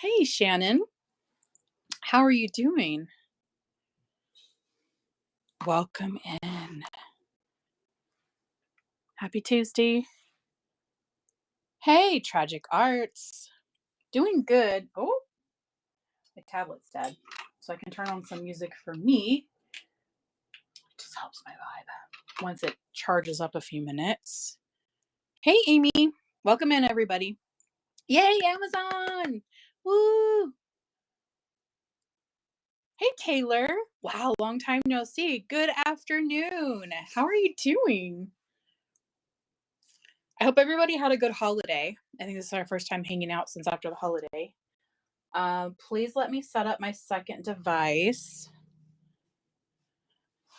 Hey, Shannon. How are you doing? Welcome in. Happy Tuesday. Hey, Tragic Arts. Doing good. Oh, my tablet's dead. So I can turn on some music for me. It just helps my vibe once it charges up a few minutes. Hey, Amy. Welcome in, everybody. Yay, Amazon. Woo. Hey, Taylor. Wow, long time no see. Good afternoon. How are you doing? I hope everybody had a good holiday. I think this is our first time hanging out since after the holiday. Please let me set up my second device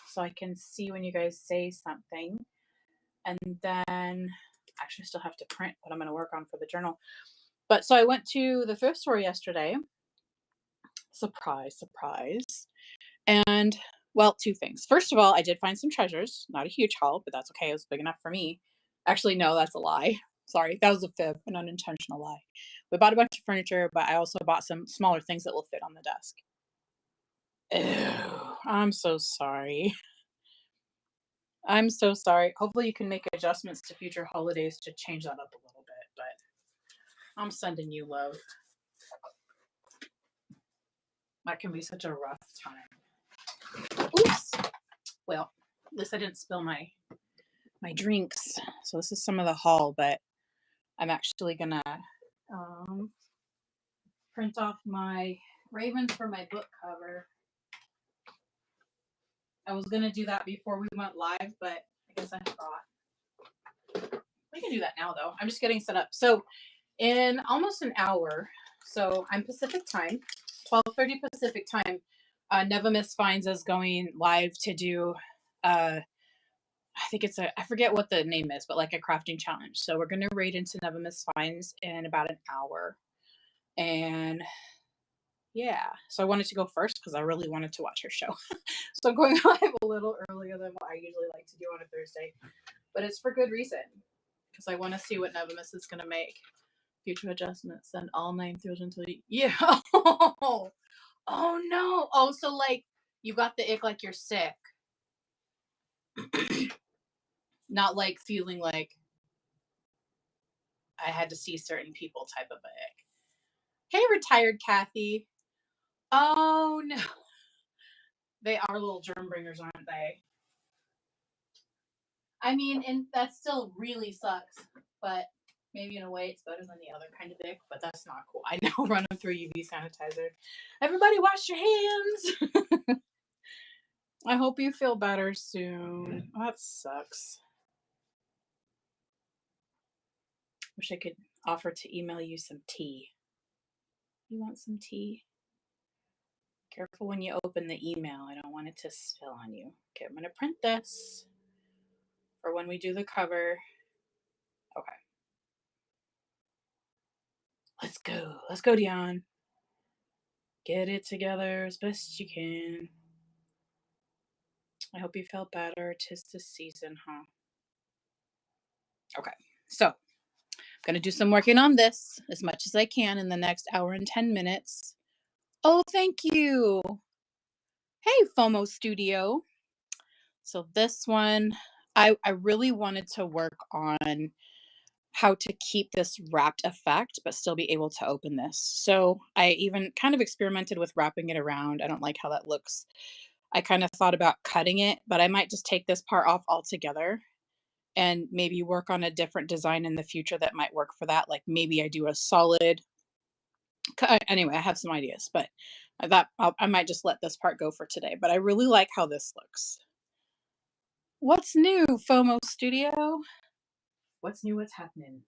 so I can see when you guys say something. And then, actually, I still have to print what I'm going to work on for the journal. But so I went to the thrift store yesterday. Surprise, surprise. And, well, two things. First of all, I did find some treasures. Not a huge haul, but that's okay. It was big enough for me. Actually, no, that's a lie. Sorry, that was a fib, an unintentional lie. We bought a bunch of furniture, but I also bought some smaller things that will fit on the desk. Ew, I'm so sorry. I'm so sorry. Hopefully you can make adjustments to future holidays to change that up a little bit, but I'm sending you love. That can be such a rough time. Oops. Well, at least I didn't spill my drinks. So this is some of the haul, but I'm actually gonna print off my ravens for my book cover. I was gonna do that before we went live, but I guess I forgot. We can do that now though. I'm just getting set up. So in almost an hour, so I'm Pacific time, 12:30 Pacific time, Never Miss Finds is going live to do I think it's I forget what the name is, but like a crafting challenge. So we're gonna raid into Never Miss Finds in about an hour. And yeah, so I wanted to go first because I really wanted to watch her show. So I'm going live a little earlier than what I usually like to do on a Thursday. But it's for good reason. Because I want to see what Nevermiss is going to make. Future adjustments and all 9 through until you. Yeah. Oh no. Oh, so like you got the ick like you're sick. Not like feeling like I had to see certain people type of ick. Hey, retired Kathy. Oh no. They are little germ bringers, aren't they? I mean, and that still really sucks, but maybe in a way it's better than the other kind of ick, but that's not cool. I know, run them through UV sanitizer. Everybody wash your hands. I hope you feel better soon. That sucks. Wish I could offer to email you some tea. You want some tea? Careful when you open the email. I don't want it to spill on you. Okay, I'm going to print this for when we do the cover. Okay. Let's go. Let's go, Dion. Get it together as best you can. I hope you felt better. 'Tis the season, huh? Okay, so I'm going to do some working on this as much as I can in the next hour and 10 minutes. Oh, thank you. Hey, FOMO Studio. So this one, I really wanted to work on how to keep this wrapped effect, but still be able to open this. So I even kind of experimented with wrapping it around. I don't like how that looks. I kind of thought about cutting it, but I might just take this part off altogether and maybe work on a different design in the future that might work for that. Like maybe I do a solid. Anyway, I have some ideas, but I thought I might just let this part go for today. But I really like how this looks. What's new, FOMO Studio? What's new? What's happening?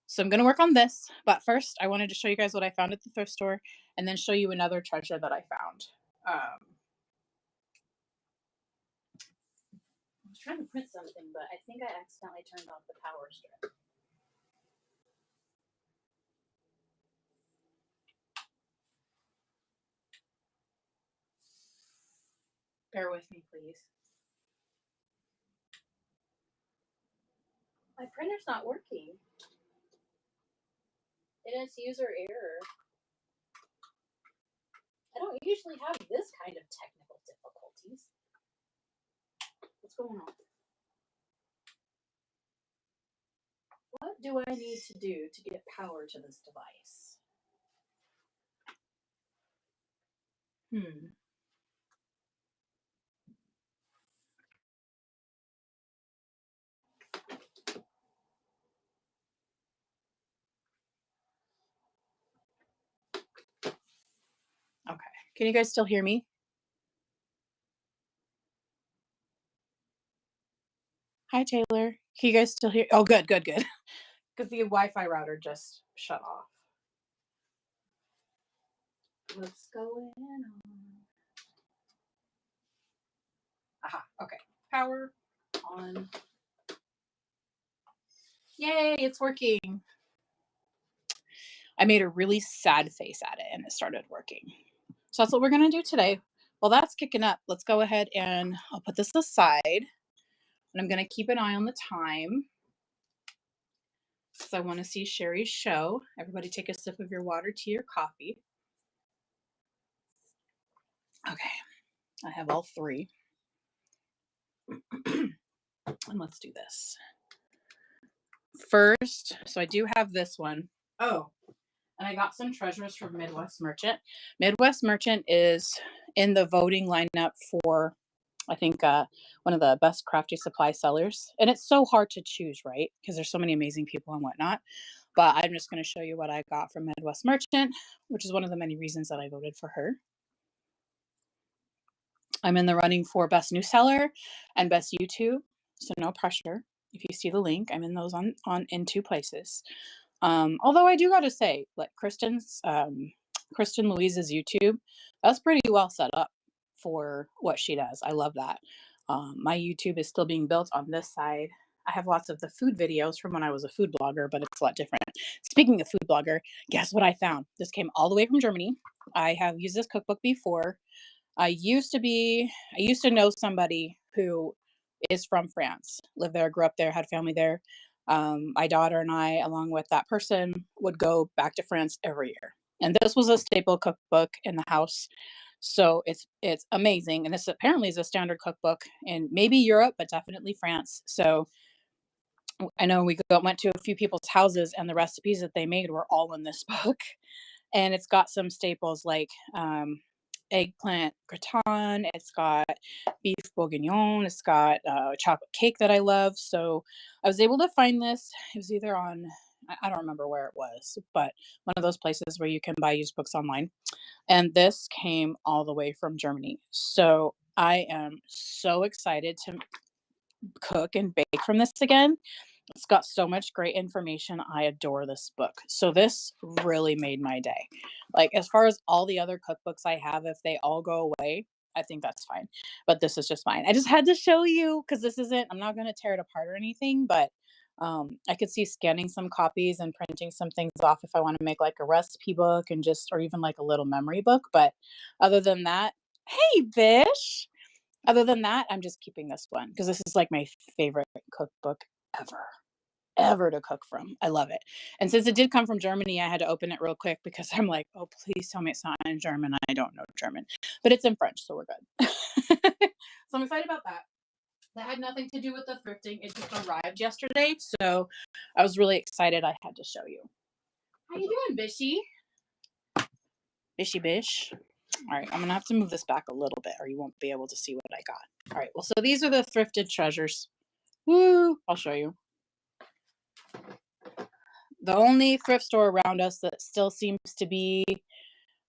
So I'm going to work on this. But first, I wanted to show you guys what I found at the thrift store and then show you another treasure that I found. I was trying to print something, but I think I accidentally turned off the power strip. Bear with me, please. My printer's not working. It is user error. I don't usually have this kind of technical difficulties. What's going on? What do I need to do to get power to this device? Okay. Can you guys still hear me? Hi, Taylor. Can you guys still hear? Oh, good, good, good. Because the Wi-Fi router just shut off. What's going on? Aha. Okay. Power on. Yay! It's working. I made a really sad face at it, and it started working. So that's what we're gonna do today. Well, that's kicking up. Let's go ahead and I'll put this aside, and I'm gonna keep an eye on the time. So I want to see Sherry's show. Everybody take a sip of your water, tea, or coffee. Okay, I have all three. And let's do this. First, so I do have this one. Oh, and I got some treasures from Midwest Merchant. Midwest Merchant is in the voting lineup for, I think, one of the best crafty supply sellers. And it's so hard to choose, right? Because there's so many amazing people and whatnot. But I'm just going to show you what I got from Midwest Merchant, which is one of the many reasons that I voted for her. I'm in the running for best new seller and best YouTube, so no pressure. If you see the link, I'm in those on in 2 places. Although I do got to say, like Kristen Louise's YouTube, that's pretty well set up for what she does. I love that. My YouTube is still being built on this side. I have lots of the food videos from when I was a food blogger, but it's a lot different. Speaking of food blogger, guess what I found? This came all the way from Germany. I have used this cookbook before. I used to know somebody who is from France, lived there, grew up there, had family there. My daughter and I, along with that person, would go back to France every year. And this was a staple cookbook in the house. So it's amazing. And this apparently is a standard cookbook in maybe Europe, but definitely France. So I know went to a few people's houses and the recipes that they made were all in this book. And it's got some staples like eggplant gratin. It's got beef bourguignon. It's got chocolate cake that I love. So I was able to find this. It was either on, I don't remember where it was, but one of those places where you can buy used books online. And this came all the way from Germany. So I am so excited to cook and bake from this again. It's got so much great information. I adore this book. So this really made my day. Like as far as all the other cookbooks I have, if they all go away, I think that's fine. But this is just fine. I just had to show you because this isn't, I'm not going to tear it apart or anything, but I could see scanning some copies and printing some things off if I want to make like a recipe book and just, or even like a little memory book. But other than that, hey, Bish. Other than that, I'm just keeping this one because this is like my favorite cookbook ever to cook from. I love it. And since it did come from Germany, I had to open it real quick because I'm like, oh, please tell me it's not in German. I don't know German, but it's in French, so we're good. So I'm excited about that. That had nothing to do with the thrifting. It just arrived yesterday, so I was really excited. I had to show you. How you doing, Bishy? Bishy Bish. All right, I'm gonna have to move this back a little bit, or you won't be able to see what I got. All right, well, so these are the thrifted treasures. Woo! I'll show you. The only thrift store around us that still seems to be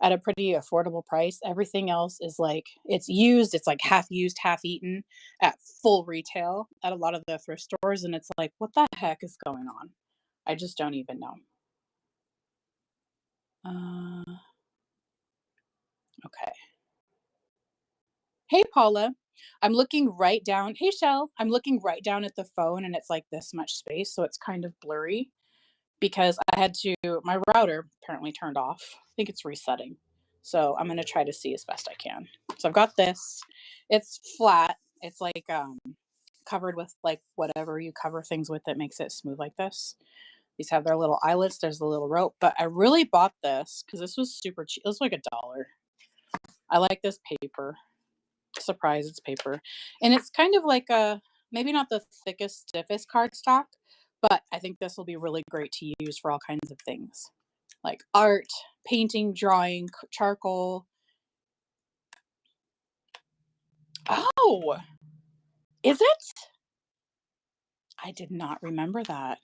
at a pretty affordable price. Everything else is like it's used, it's like half used, half eaten at full retail at a lot of the thrift stores. And it's like, what the heck is going on? I just don't even know. Okay. Hey, Paula. I'm looking right down. Hey, Shell. I'm looking right down at the phone and it's like this much space. So it's kind of blurry because I had to, my router apparently turned off. I think it's resetting. So I'm going to try to see as best I can. So I've got this. It's flat. It's like covered with like whatever you cover things with that makes it smooth like this. These have their little eyelets. There's the little rope. But I really bought this because this was super cheap. It was like $1. I like this paper. Surprise, it's paper. And it's kind of like a, maybe not the thickest, stiffest cardstock, but I think this will be really great to use for all kinds of things like art, painting, drawing, charcoal. Oh, is it? I did not remember that.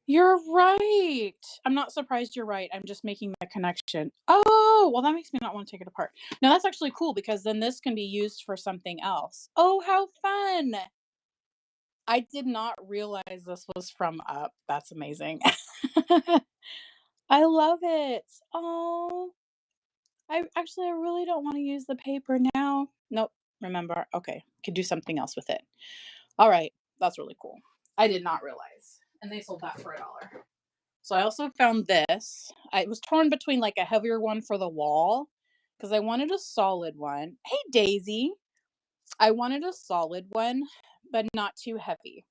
You're right. I'm not surprised you're right. I'm just making the connection. Oh, well, that makes me not want to take it apart. No, that's actually cool because then this can be used for something else. Oh, how fun. I did not realize this was from Up. That's amazing. I love it. Oh, I really don't want to use the paper now. Nope. Remember. Okay. Could do something else with it. All right. That's really cool. I did not realize. And they sold that for $1. So I also found this. I was torn between like a heavier one for the wall because I wanted a solid one. Hey, Daisy. I wanted a solid one, but not too heavy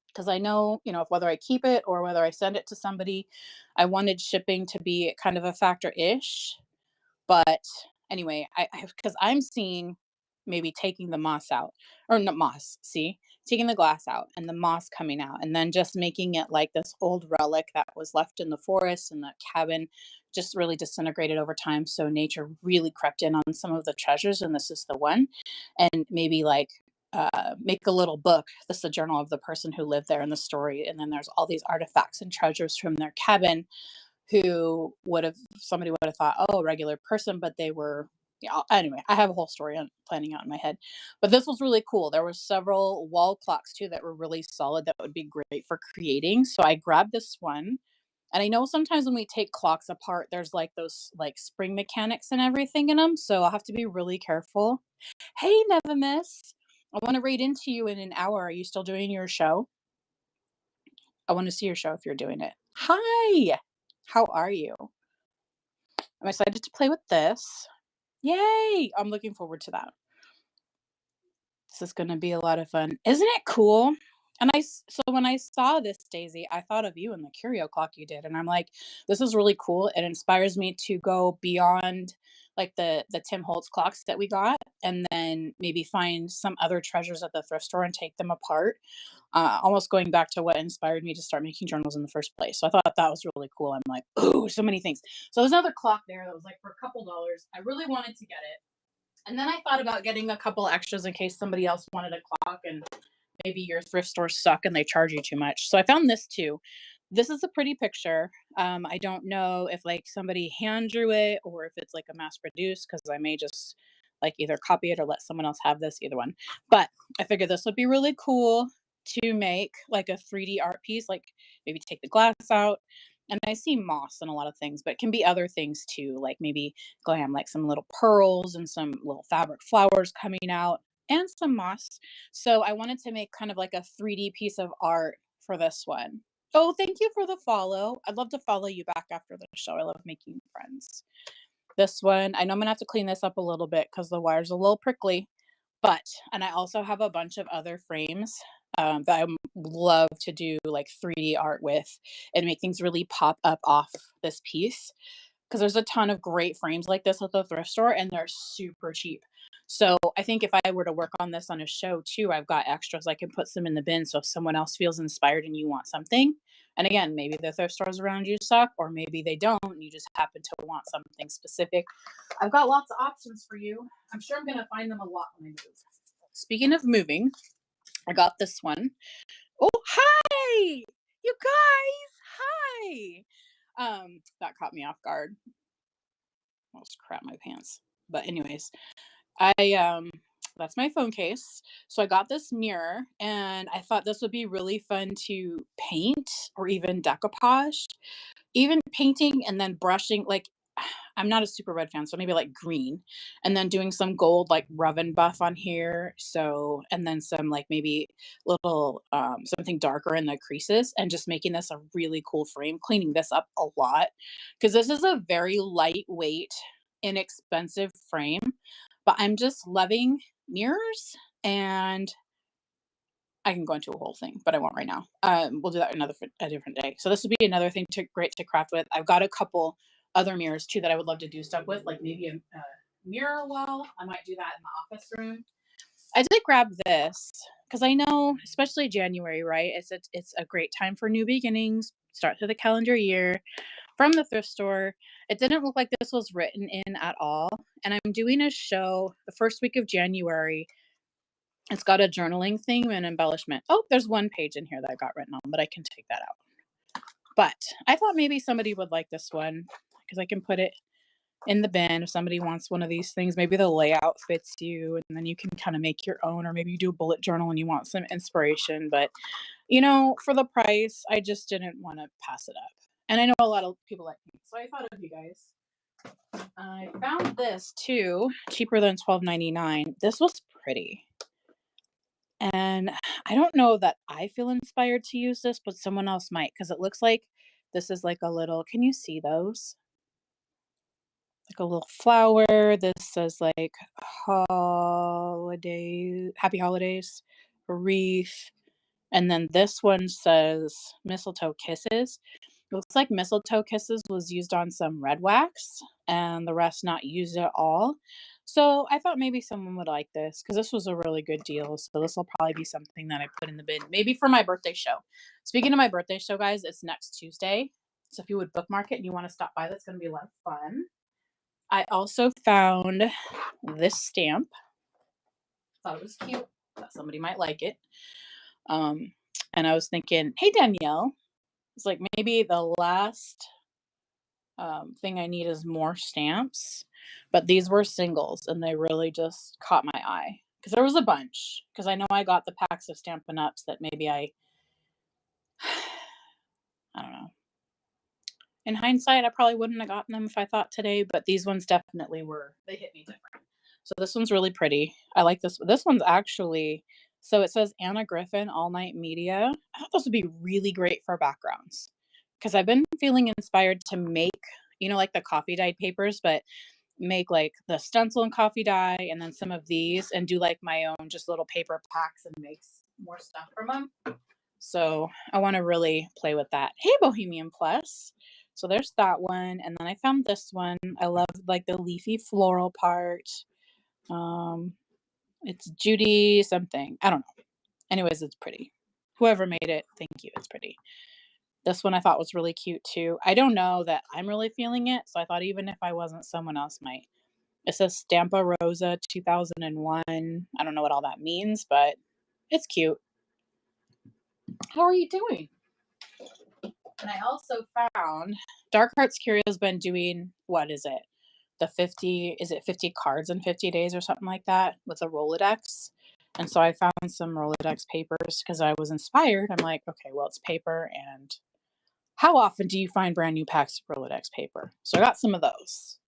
because I know, whether I keep it or whether I send it to somebody, I wanted shipping to be kind of a factor ish. But anyway, because I'm seeing maybe taking the moss out, or not moss, see, taking the glass out and the moss coming out, and then just making it like this old relic that was left in the forest and the cabin just really disintegrated over time. So nature really crept in on some of the treasures, and this is the one. And maybe like make a little book. This is a journal of the person who lived there in the story. And then there's all these artifacts and treasures from their cabin who somebody would have thought, oh, a regular person, but they were, anyway, I have a whole story on planning out in my head, but this was really cool. There were several wall clocks too that were really solid that would be great for creating. So I grabbed this one. And I know sometimes when we take clocks apart, there's like those like spring mechanics and everything in them. So I'll have to be really careful. Hey, Never Miss. I want to read into you in an hour. Are you still doing your show? I want to see your show if you're doing it. Hi. How are you? I'm excited to play with this. Yay! I'm looking forward to that. This is going to be a lot of fun. Isn't it cool? And so when I saw this, Daisy, I thought of you and the curio clock you did, and I'm like, this is really cool. It inspires me to go beyond like the Tim Holtz clocks that we got, and then maybe find some other treasures at the thrift store and take them apart. Almost going back to what inspired me to start making journals in the first place. So I thought that was really cool. I'm like, ooh, so many things. So there's another clock there that was like for a couple dollars. I really wanted to get it. And then I thought about getting a couple extras in case somebody else wanted a clock and maybe your thrift stores suck and they charge you too much. So I found this too. This is a pretty picture. I don't know if like somebody hand drew it or if it's like a mass produced because I may just like either copy it or let someone else have this, either one. But I figured this would be really cool to make like a 3D art piece, like maybe take the glass out. And I see moss and a lot of things, but it can be other things too, like maybe glam, like some little pearls and some little fabric flowers coming out and some moss. So I wanted to make kind of like a 3D piece of art for this one. Oh, thank you for the follow. I'd love to follow you back after the show. I love making friends. This one, I know I'm gonna have to clean this up a little bit because the wire's a little prickly, and I also have a bunch of other frames that I love to do like 3D art with and make things really pop up off this piece because there's a ton of great frames like this at the thrift store and they're super cheap. So I think if I were to work on this on a show too, I've got extras. I can put some in the bin so if someone else feels inspired and you want something. And again, maybe the thrift stores around you suck, or maybe they don't, and you just happen to want something specific. I've got lots of options for you. I'm sure I'm going to find them a lot when I move. Speaking of moving, I got this one. Oh, hi! You guys, hi! That caught me off guard. Almost crap my pants. But anyways, I that's my phone case. So I got this mirror and I thought this would be really fun to paint or even decoupage. Even painting and then brushing, like I'm not a super red fan, so maybe like green, and then doing some gold like Rub and Buff on here. So and then some like maybe little something darker in the creases, and just making this a really cool frame. Cleaning this up a lot because this is a very lightweight, inexpensive frame, but I'm just loving mirrors and I can go into a whole thing, but I won't right now. We'll do that a different day. So this would be another thing great to craft with. I've got a couple other mirrors too that I would love to do stuff with, like maybe a mirror wall. I might do that in the office room. I did grab this because I know, especially January, right? It's a great time for new beginnings. Start to the calendar year from the thrift store. It didn't look like this was written in at all. And I'm doing a show the first week of January. It's got a journaling theme and embellishment. Oh, there's one page in here that I got written on, but I can take that out. But I thought maybe somebody would like this one because I can put it in the bin if somebody wants one of these things. Maybe the layout fits you and then you can kind of make your own, or maybe you do a bullet journal and you want some inspiration. But for the price, I just didn't want to pass it up. And I know a lot of people like me, so I thought of you guys. I found this too, cheaper than $12.99. This was pretty. And I don't know that I feel inspired to use this, but someone else might, because it looks like this is like a little, can you see those? Like a little flower. This says like holiday, happy holidays, a wreath. And then this one says mistletoe kisses. Looks like mistletoe kisses was used on some red wax and the rest not used at all. So I thought maybe someone would like this because this was a really good deal. So this will probably be something that I put in the bin, maybe for my birthday show. Speaking of my birthday show, guys, it's next Tuesday. So if you would bookmark it and you want to stop by, that's going to be a lot of fun. I also found this stamp. Thought it was cute. Thought somebody might like it. And I was thinking, hey, Danielle, it's like maybe the last thing I need is more stamps. But these were singles and they really just caught my eye. Because there was a bunch. Because I know I got the packs of Stampin' Ups that maybe I don't know. In hindsight, I probably wouldn't have gotten them if I thought today, but these ones definitely were. They hit me different. So this one's really pretty. I like this. This one's actually, so it says Anna Griffin, All Night Media. I thought this would be really great for backgrounds because I've been feeling inspired to make, like the coffee dyed papers, but make like the stencil and coffee dye and then some of these and do like my own just little paper packs and make more stuff from them. So I want to really play with that. Hey, Bohemian Plus. So there's that one. And then I found this one. I love like the leafy floral part. It's Judy something. I don't know. Anyways, it's pretty. Whoever made it, thank you. It's pretty. This one I thought was really cute too. I don't know that I'm really feeling it. So I thought even if I wasn't, someone else might. It says Stampa Rosa 2001. I don't know what all that means, but it's cute. How are you doing? And I also found Dark Hearts Curio's been doing, what is it? The 50 cards in 50 days or something like that with a Rolodex. And so I found some Rolodex papers because I was inspired. I'm like, okay, well, it's paper. And how often do you find brand new packs of Rolodex paper? So I got some of those.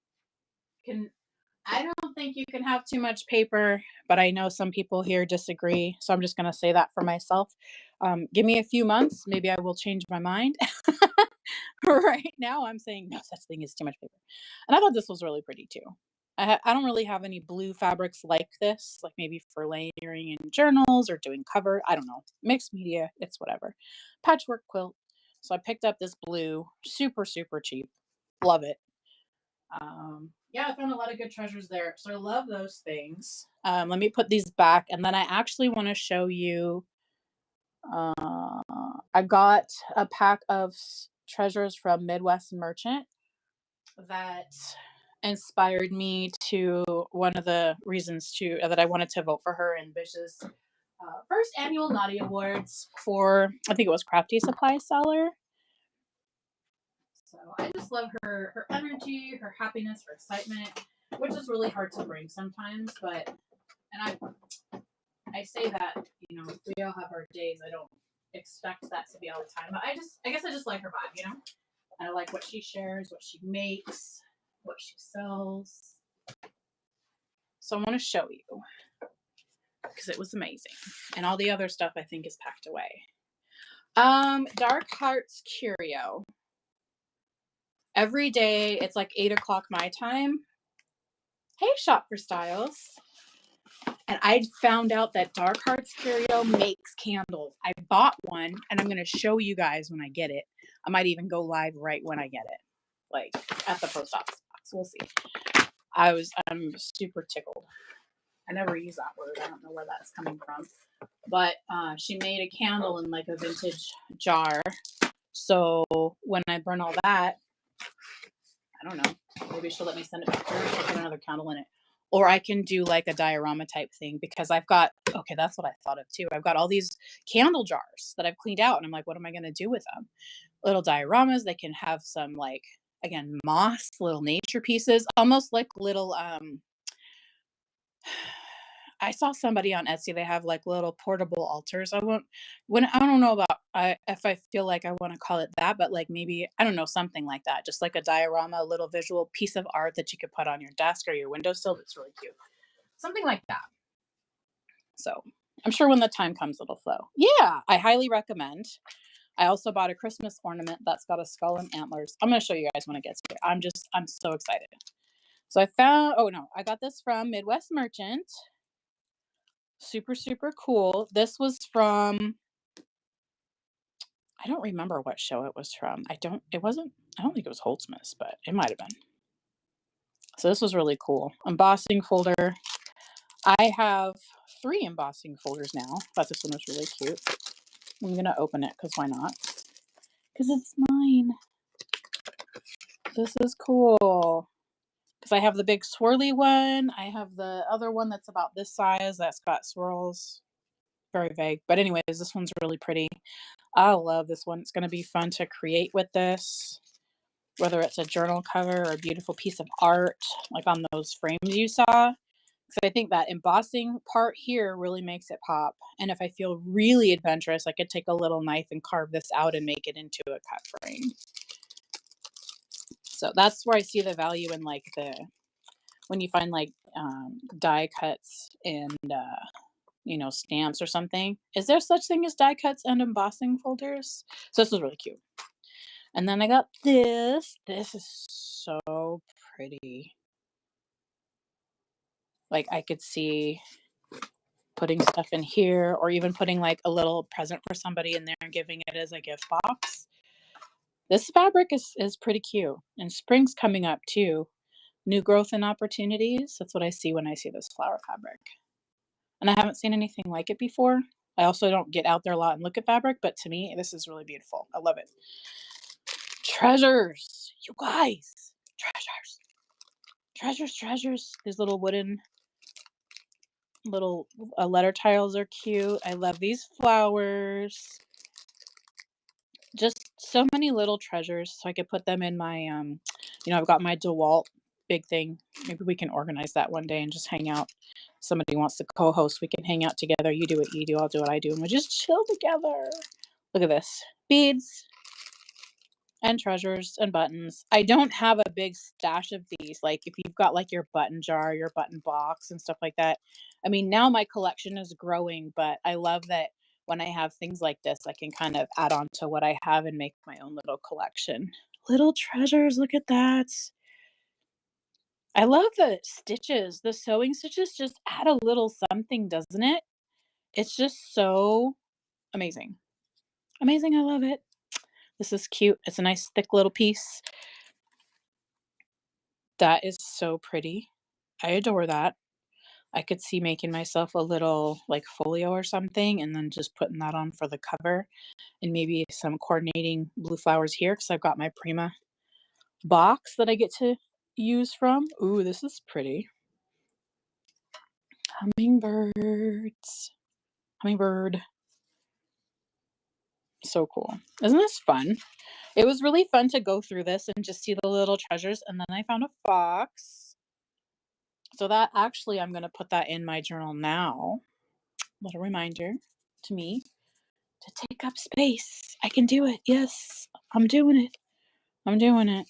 I don't think you can have too much paper, but I know some people here disagree. So I'm just going to say that for myself. Give me a few months. Maybe I will change my mind. Right now, I'm saying no such thing as too much paper. And I thought this was really pretty too. I don't really have any blue fabrics like this, like maybe for layering in journals or doing cover. I don't know. Mixed media, it's whatever. Patchwork quilt. So I picked up this blue, super, super cheap. Love it. Yeah, I found a lot of good treasures there. So I love those things. Let me put these back. And then I actually want to show you. I got a pack of treasures from Midwest Merchant that inspired me to one of the reasons that I wanted to vote for her in Bish's first annual Naughty Awards for, I think it was Crafty Supply Seller. So I just love her energy, her happiness, her excitement, which is really hard to bring sometimes. But and I say that we all have our days. I don't expect that to be all the time, but I guess I just like her vibe, And I like what she shares, what she makes, what she sells. So I want to show you because it was amazing, and all the other stuff I think is packed away. Dark Hearts Curio. Every day, it's like 8 o'clock my time. Hey, Shop for Styles. And I found out that Dark Hearts Curio makes candles. I bought one, and I'm going to show you guys when I get it. I might even go live right when I get it, like at the post office box. We'll see. I'm super tickled. I never use that word. I don't know where that's coming from. But she made a candle in like a vintage jar. So when I burn all that, I don't know. Maybe she'll let me send it back to her. She'll put another candle in it. Or I can do like a diorama type thing because I've got, okay, that's what I thought of too. I've got all these candle jars that I've cleaned out and I'm like, what am I going to do with them? Little dioramas. They can have some like, again, moss, little nature pieces, almost like little, I saw somebody on Etsy, they have like little portable altars. I don't know about if I feel like I want to call it that, but like maybe, I don't know, something like that. Just like a diorama, a little visual piece of art that you could put on your desk or your windowsill. That's really cute. Something like that. So I'm sure when the time comes, it'll flow. Yeah, I highly recommend. I also bought a Christmas ornament that's got a skull and antlers. I'm going to show you guys when it gets here. I'm so excited. So I got this from Midwest Merchant. Super, super cool. This was from, I don't remember what show it was from. I don't think it was Holtzmas, but it might have been. So this was really cool. Embossing folder. I have 3 embossing folders now. Thought this one was really cute. I'm going to open it because why not? Because it's mine. This is cool. Because I have the big swirly one. I have the other one that's about this size that's got swirls. Very vague. But anyways, this one's really pretty. I love this one. It's going to be fun to create with this, whether it's a journal cover or a beautiful piece of art, like on those frames you saw. So I think that embossing part here really makes it pop. And if I feel really adventurous, I could take a little knife and carve this out and make it into a cut frame. So that's where I see the value in like when you find like die cuts and stamps or something. Is there such thing as die cuts and embossing folders? So this was really cute. And then I got this. This is so pretty. Like I could see putting stuff in here or even putting like a little present for somebody in there and giving it as a gift box. This fabric is pretty cute. And spring's coming up too. New growth and opportunities. That's what I see when I see this flower fabric. And I haven't seen anything like it before. I also don't get out there a lot and look at fabric, but to me, this is really beautiful. I love it. Treasures. You guys. Treasures. Treasures. These little wooden letter tiles are cute. I love these flowers. Just so many little treasures. So I could put them in my, I've got my DeWalt big thing. Maybe we can organize that one day and just hang out. Somebody wants to co-host. We can hang out together. You do what you do. I'll do what I do. And we just chill together. Look at this. Beads and treasures and buttons. I don't have a big stash of these. Like if you've got like your button jar, your button box and stuff like that. I mean, now my collection is growing, but I love that when I have things like this, I can kind of add on to what I have and make my own little collection. Little treasures. Look at that. I love the stitches. The sewing stitches just add a little something, doesn't it? It's just so amazing. Amazing. I love it. This is cute. It's a nice thick little piece. That is so pretty. I adore that. I could see making myself a little like folio or something and then just putting that on for the cover and maybe some coordinating blue flowers here because I've got my Prima box that I get to use from. Ooh, this is pretty. Hummingbirds. Hummingbird. So cool. Isn't this fun? It was really fun to go through this and just see the little treasures. And then I found a fox. So that actually, I'm going to put that in my journal now. Little reminder to me to take up space. I can do it. Yes, I'm doing it. I'm doing it.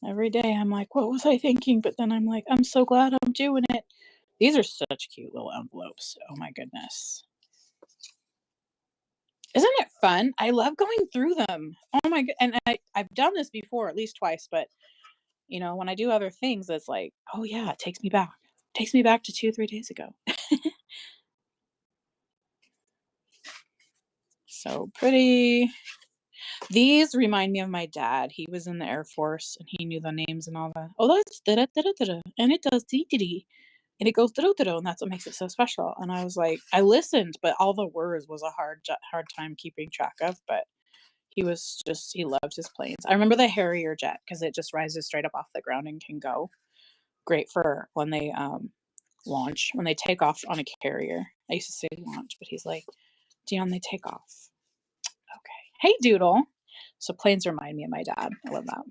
Every day I'm like, what was I thinking? But then I'm like, I'm so glad I'm doing it. These are such cute little envelopes. Oh my goodness. Isn't it fun? I love going through them. Oh my god. And I've done this before at least twice, but when I do other things, it's like, oh yeah, it takes me back. Takes me back to 2-3 days ago. So pretty. These remind me of my dad. He was in the Air Force and he knew the names and all that. Oh, that's da da da da da, and it does dee dee dee, and it goes da da da, and that's what makes it so special. And I was like, I listened, but all the words was a hard time keeping track of. But he loved his planes. I remember the Harrier jet because it just rises straight up off the ground and can go. Great for when they launch, when they take off on a carrier. I used to say launch, but he's like, Dion, they take off. Okay. Hey, Doodle. So planes remind me of my dad. I love that.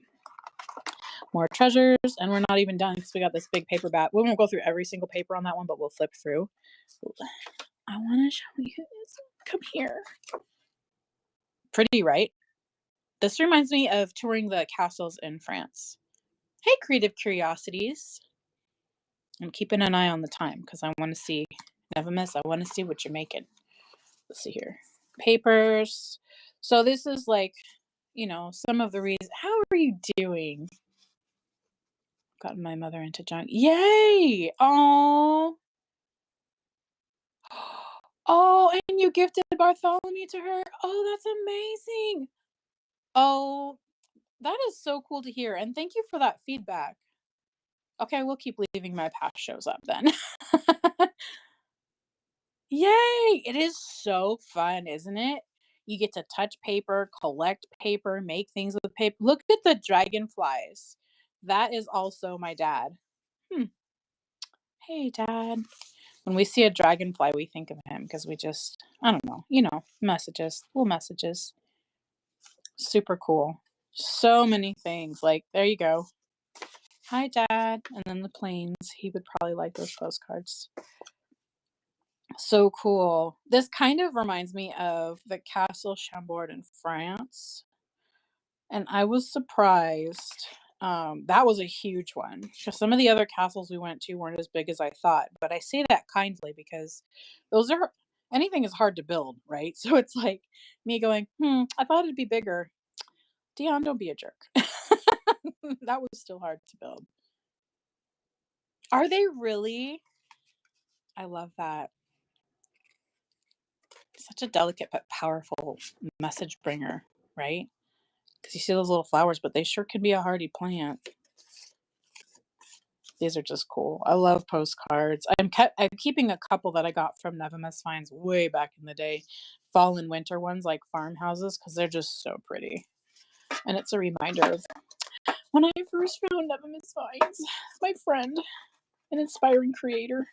More treasures, and we're not even done because we got this big paper bat. We won't go through every single paper on that one, but we'll flip through. I want to show you this. Come here. Pretty, right? This reminds me of touring the castles in France. Hey, Creative Curiosities. I'm keeping an eye on the time because I want to see. Never miss. I want to see what you're making. Let's see here. Papers. So this is like, some of the reasons. How are you doing? Gotten my mother into junk. Yay! Oh. Oh, and you gifted Bartholomew to her. Oh, that's amazing. Oh, that is so cool to hear. And thank you for that feedback. Okay, we'll keep leaving my past shows up then. Yay! It is so fun, isn't it? You get to touch paper, collect paper, make things with paper. Look at the dragonflies. That is also my dad. Hmm. Hey, Dad. When we see a dragonfly, we think of him because I don't know, messages, little messages. Super cool. So many things. Like, there you go. Hi, Dad. And then the planes. He would probably like those postcards. So cool. This kind of reminds me of the Castle Chambord in France. And I was surprised. That was a huge one. Because some of the other castles we went to weren't as big as I thought. But I say that kindly because anything is hard to build, right? So it's like me going, I thought it'd be bigger. Dion, don't be a jerk. That was still hard to build. Are they really? I love that. Such a delicate but powerful message bringer, right? Because you see those little flowers, but they sure can be a hardy plant. These are just cool. I love postcards. I'm keeping a couple that I got from Nevermiss Finds way back in the day, fall and winter ones like farmhouses, because they're just so pretty. And it's a reminder of when I first found Nevermiss Finds, my friend, an inspiring creator.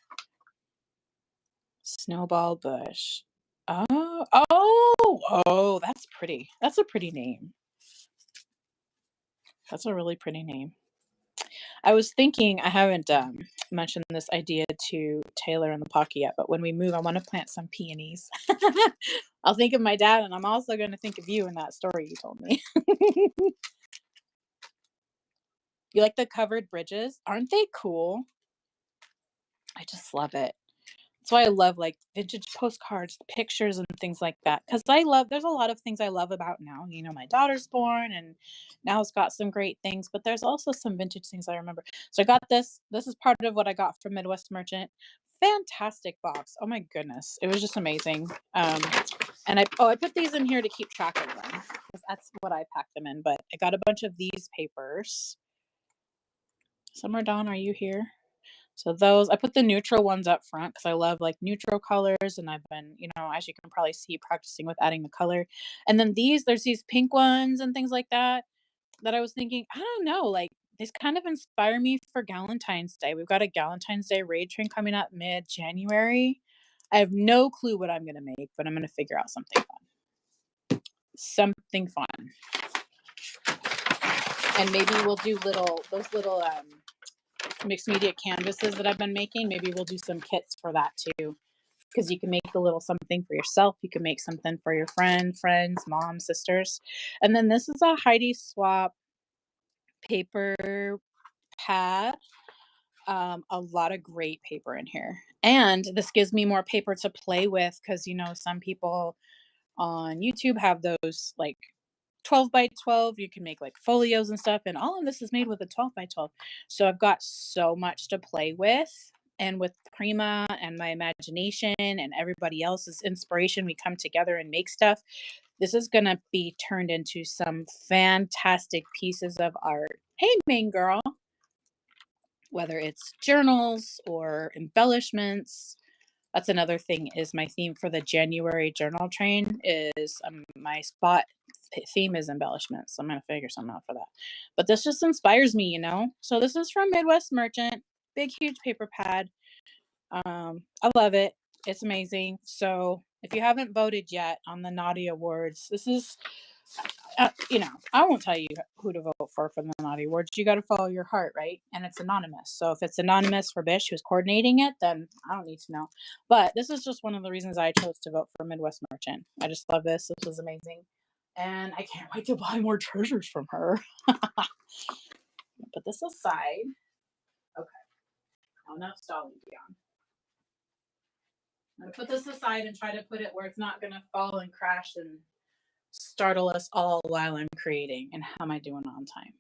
Snowball Bush. Oh, that's pretty. That's a pretty name. That's a really pretty name. I was thinking, I haven't mentioned this idea to Taylor in the pocket yet, but when we move, I want to plant some peonies. I'll think of my dad, and I'm also going to think of you in that story you told me. You like the covered bridges? Aren't they cool? I just love it. That's why I love like vintage postcards, pictures, and things like that. Because there's a lot of things I love about now. My daughter's born and now it's got some great things, but there's also some vintage things I remember. So I got this. This is part of what I got from Midwest Merchant. Fantastic box. Oh my goodness. It was just amazing. And I put these in here to keep track of them because that's what I packed them in. But I got a bunch of these papers. Summer Dawn, are you here? So those, I put the neutral ones up front because I love like neutral colors, and I've been, as you can probably see, practicing with adding the color. And then there's these pink ones and things like that I was thinking, I don't know, like these kind of inspire me for Galentine's Day. We've got a Galentine's Day raid train coming up mid-January. I have no clue what I'm going to make, but I'm going to figure out something fun. Something fun. And maybe we'll do those little mixed media canvases that I've been making. Maybe we'll do some kits for that too, because you can make a little something for yourself. You can make something for your friends, mom, sisters. And then this is a Heidi Swap paper pad. A lot of great paper in here, and this gives me more paper to play with because some people on YouTube have those like 12 by 12. You can make like folios and stuff, and all of this is made with a 12 by 12. So I've got so much to play with, and with Prima and my imagination and everybody else's inspiration, we come together and make stuff. This is going to be turned into some fantastic pieces of art. Hey, main girl. Whether it's journals or embellishments. That's another thing is my theme for the January journal train is my spot theme is embellishments. So I'm going to figure something out for that. But this just inspires me, you know? So this is from Midwest Merchant, big, huge paper pad. I love it. It's amazing. So if you haven't voted yet on the Naughty Awards, this is, I won't tell you who to vote for the Naughty Awards. You got to follow your heart, right? And it's anonymous. So if it's anonymous for Bish, who's coordinating it, then I don't need to know. But this is just one of the reasons I chose to vote for Midwest Merchant. I just love this. This was amazing. And I can't wait to buy more treasures from her. Put this aside. Okay. Now enough stalling beyond. I'm going to put this aside and try to put it where it's not going to fall and crash and startle us all while I'm creating. And how am I doing on time?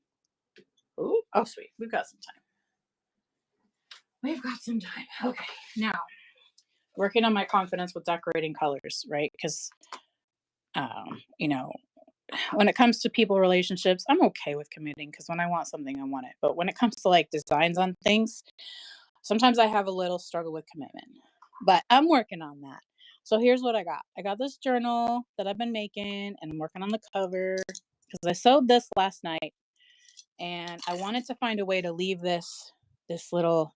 Ooh, oh, sweet. We've got some time. Okay, now working on my confidence with decorating colors, right? Because, when it comes to people relationships, I'm okay with committing because when I want something, I want it. But when it comes to like designs on things, sometimes I have a little struggle with commitment. But I'm working on that. So here's what I got. I got this journal that I've been making and I'm working on the cover because I sewed this last night and I wanted to find a way to leave this little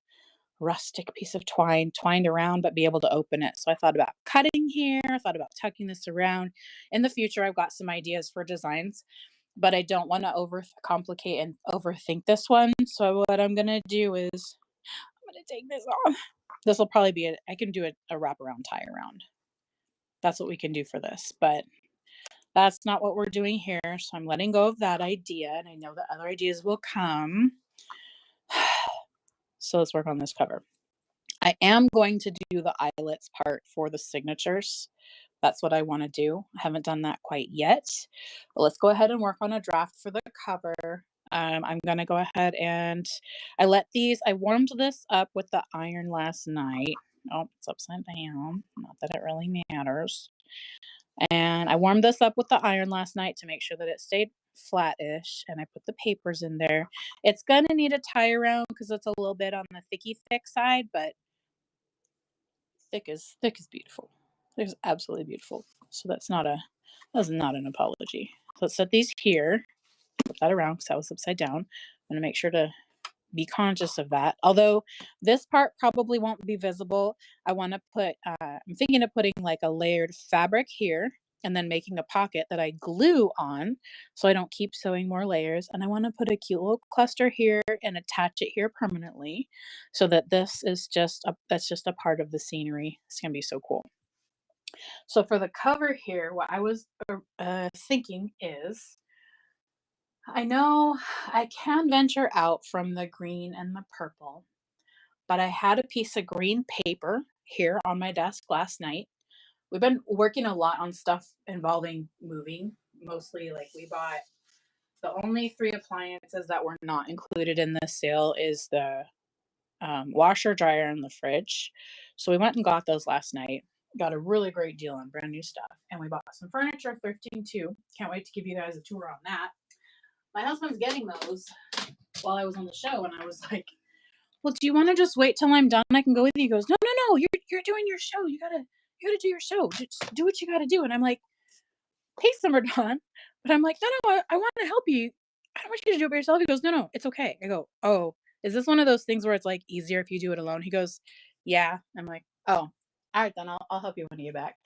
rustic piece of twine twined around but be able to open it. So I thought about cutting here, I thought about tucking this around. In the future, I've got some ideas for designs, but I don't want to overcomplicate and overthink this one. So what I'm going to do is I'm going to take this off. This will probably be I can do a wraparound tie around. That's what we can do for this, but that's not what we're doing here. So I'm letting go of that idea and I know that other ideas will come. So let's work on this cover. I am going to do the eyelets part for the signatures. That's what I want to do. I haven't done that quite yet. But let's go ahead and work on a draft for the cover. I'm going to go ahead and I warmed this up with the iron last night. Oh, it's upside down. Not that it really matters. And I warmed this up with the iron last night to make sure that it stayed flat-ish. And I put the papers in there. It's going to need a tie around because it's a little bit on the thick side, but thick is beautiful. It's absolutely beautiful. So that's not an apology. So let's set these here. Put that around because that was upside down. I'm going to make sure to be conscious of that. Although this part probably won't be visible. I want to put, I'm thinking of putting like a layered fabric here and then making a pocket that I glue on so I don't keep sewing more layers. And I want to put a cute little cluster here and attach it here permanently so that this is that's just a part of the scenery. It's going to be so cool. So for the cover here, what I was thinking is, I know I can venture out from the green and the purple, but I had a piece of green paper here on my desk last night. We've been working a lot on stuff involving moving. Mostly like we bought the only 3 appliances that were not included in this sale is the washer, dryer, and the fridge. So we went and got those last night. Got a really great deal on brand new stuff. And we bought some furniture thrifting too. Can't wait to give you guys a tour on that. My husband's getting those while I was on the show, and I was like, well, do you want to just wait till I'm done? I can go with you. He goes, no, you're doing your show. You gotta do your show. Just do what you gotta do. And I'm like, hey, Summer Dawn. But I'm like, no, I want to help you. I don't want you to do it by yourself. He goes, no, it's okay. I go, oh, is this one of those things where it's like easier if you do it alone? He goes, yeah. I'm like, oh, all right, then I'll help you when you get back.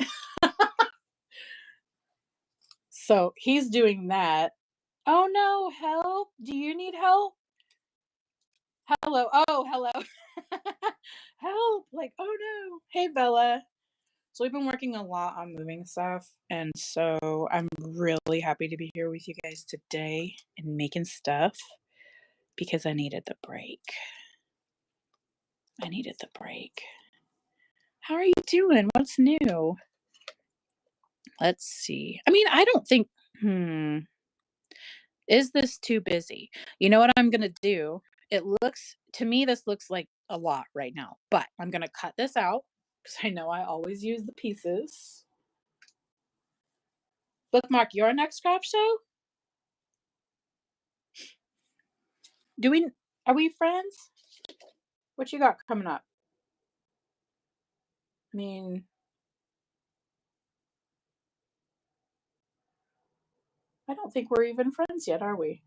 So he's doing that. Oh no, help. Do you need help? Hello. Oh, hello. Help. Like, oh no. Hey, Bella. So we've been working a lot on moving stuff. And so I'm really happy to be here with you guys today and making stuff because I needed the break. How are you doing? What's new? Let's see. I mean, I don't think, is this too busy? You know what I'm going to do? To me, this looks like a lot right now, but I'm going to cut this out because I know I always use the pieces. Bookmark your next craft show? Do we Are we friends? What you got coming up? I mean, I don't think we're even friends yet, are we?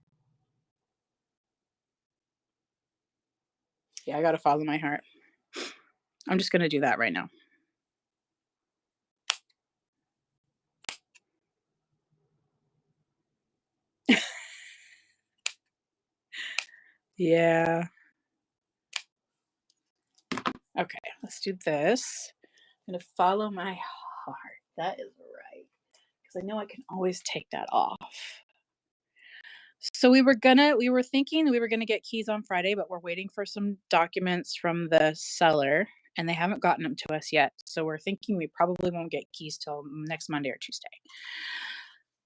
Yeah, I gotta follow my heart. I'm just gonna do that right now. Yeah. Okay, let's do this. I'm gonna follow my heart. That is right. Because I know I can always take that off. So we were thinking we were gonna get keys on Friday, but we're waiting for some documents from the seller and they haven't gotten them to us yet. So we're thinking we probably won't get keys till next Monday or Tuesday.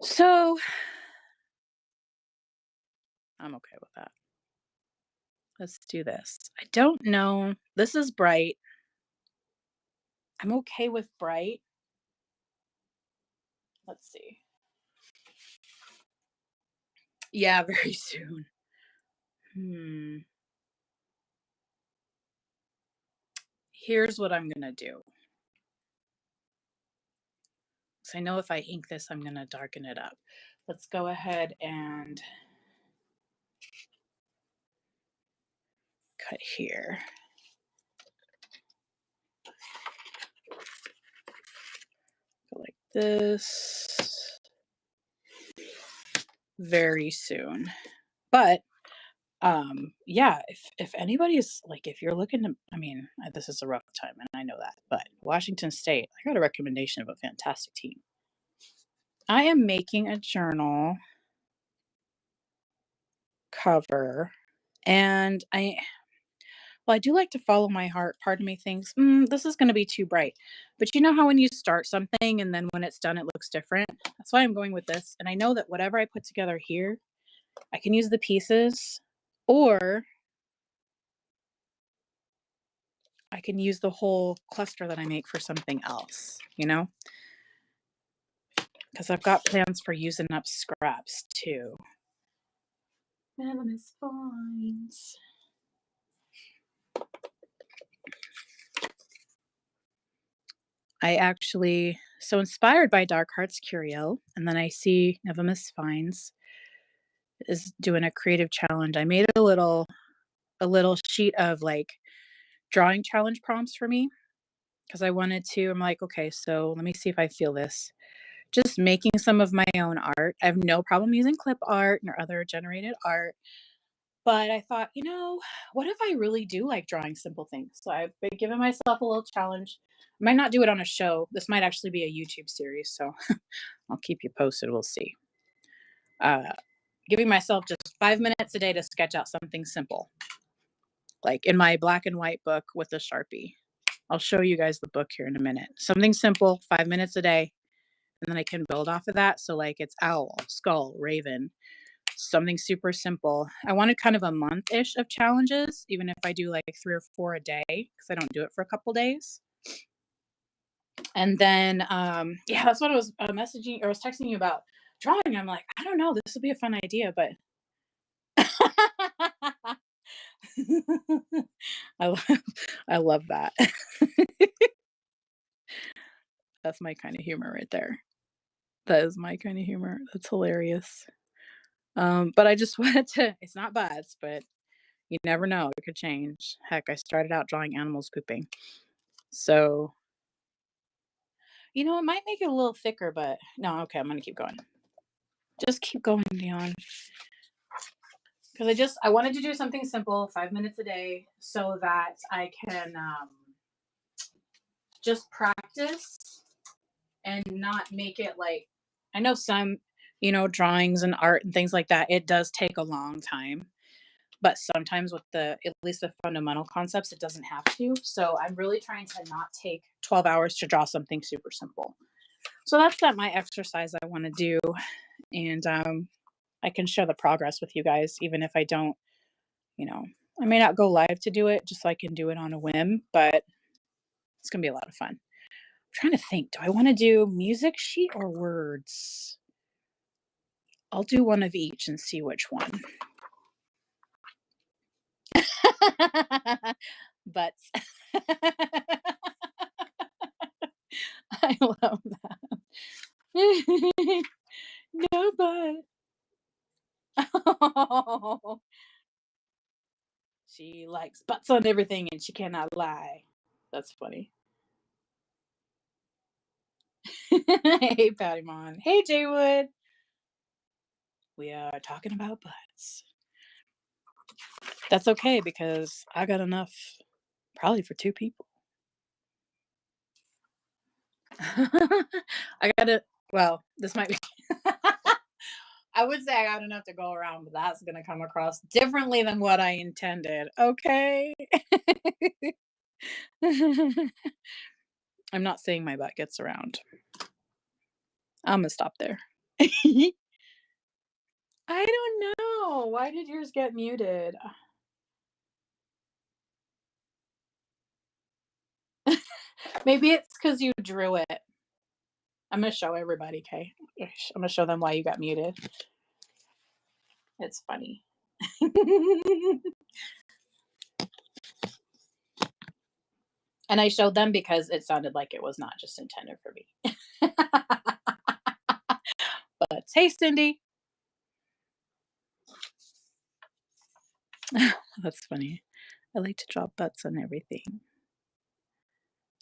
So I'm okay with that. Let's do this. I don't know. This is bright. I'm okay with bright. Let's see. Yeah, very soon. Hmm. Here's what I'm gonna do. So I know if I ink this, I'm gonna darken it up. Let's go ahead and cut here. Go like this. Very soon. But yeah, if anybody's like if you're looking to I mean, this is a rough time and I know that, but Washington State, I got a recommendation of a fantastic team. I am making a journal cover and I do like to follow my heart. Part of me thinks, this is going to be too bright. But you know how when you start something and then when it's done, it looks different? That's why I'm going with this. And I know that whatever I put together here, I can use the pieces or I can use the whole cluster that I make for something else, you know? Because I've got plans for using up scraps too. Melon Fines. I actually so inspired by Dark Hearts Curio, and then I see Nevemus Fines is doing a creative challenge. I made a little sheet of like drawing challenge prompts for me because I wanted to. I'm like, okay, so let me see if I feel this. Just making some of my own art. I have no problem using clip art or other generated art. But I thought, what if I really do like drawing simple things? So I've been giving myself a little challenge. I might not do it on a show. This might actually be a YouTube series. So I'll keep you posted. We'll see. Uh, Giving myself just 5 minutes a day to sketch out something simple, like in my black and white book with a Sharpie. I'll show you guys the book here in a minute. Something simple, 5 minutes a day, and then I can build off of that. So, like, it's owl, skull, raven, something super simple. I wanted kind of a month ish of challenges, even if I do like 3 or 4 a day, because I don't do it for a couple days. And then, yeah, that's what I was messaging or I was texting you about drawing. I'm like, I don't know, this would be a fun idea, but I love, I love that. That's my kind of humor right there. That is my kind of humor. That's hilarious. But I just wanted to, it's not buds, but you never know. It could change. Heck, I started out drawing animals pooping. So, it might make it a little thicker, but no, okay, I'm going to keep going. Just keep going, Dion. Because I wanted to do something simple, 5 minutes a day, so that I can just practice and not make it like, I know some, drawings and art and things like that, it does take a long time. But sometimes with at least the fundamental concepts, it doesn't have to. So I'm really trying to not take 12 hours to draw something super simple. So that's my exercise I want to do. And I can share the progress with you guys, even if I don't, I may not go live to do it just so I can do it on a whim, but it's going to be a lot of fun. I'm trying to think, do I want to do music sheet or words? I'll do one of each and see which one. Butts. I love that. No butt. Oh, she likes butts on everything and she cannot lie. That's funny. Hey, Patty Mon. Hey, Jaywood. We are talking about butts. That's okay because I got enough probably for 2 people. I gotta, well, this might be, I would say I got enough to go around, but that's gonna come across differently than what I intended. Okay. I'm not saying my butt gets around. I'm gonna stop there. I don't know. Why did yours get muted? Maybe it's because you drew it. I'm gonna show everybody, okay? I'm gonna show them why you got muted. It's funny. And I showed them because it sounded like it was not just intended for me. But hey, Cindy. That's funny. I like to draw butts on everything.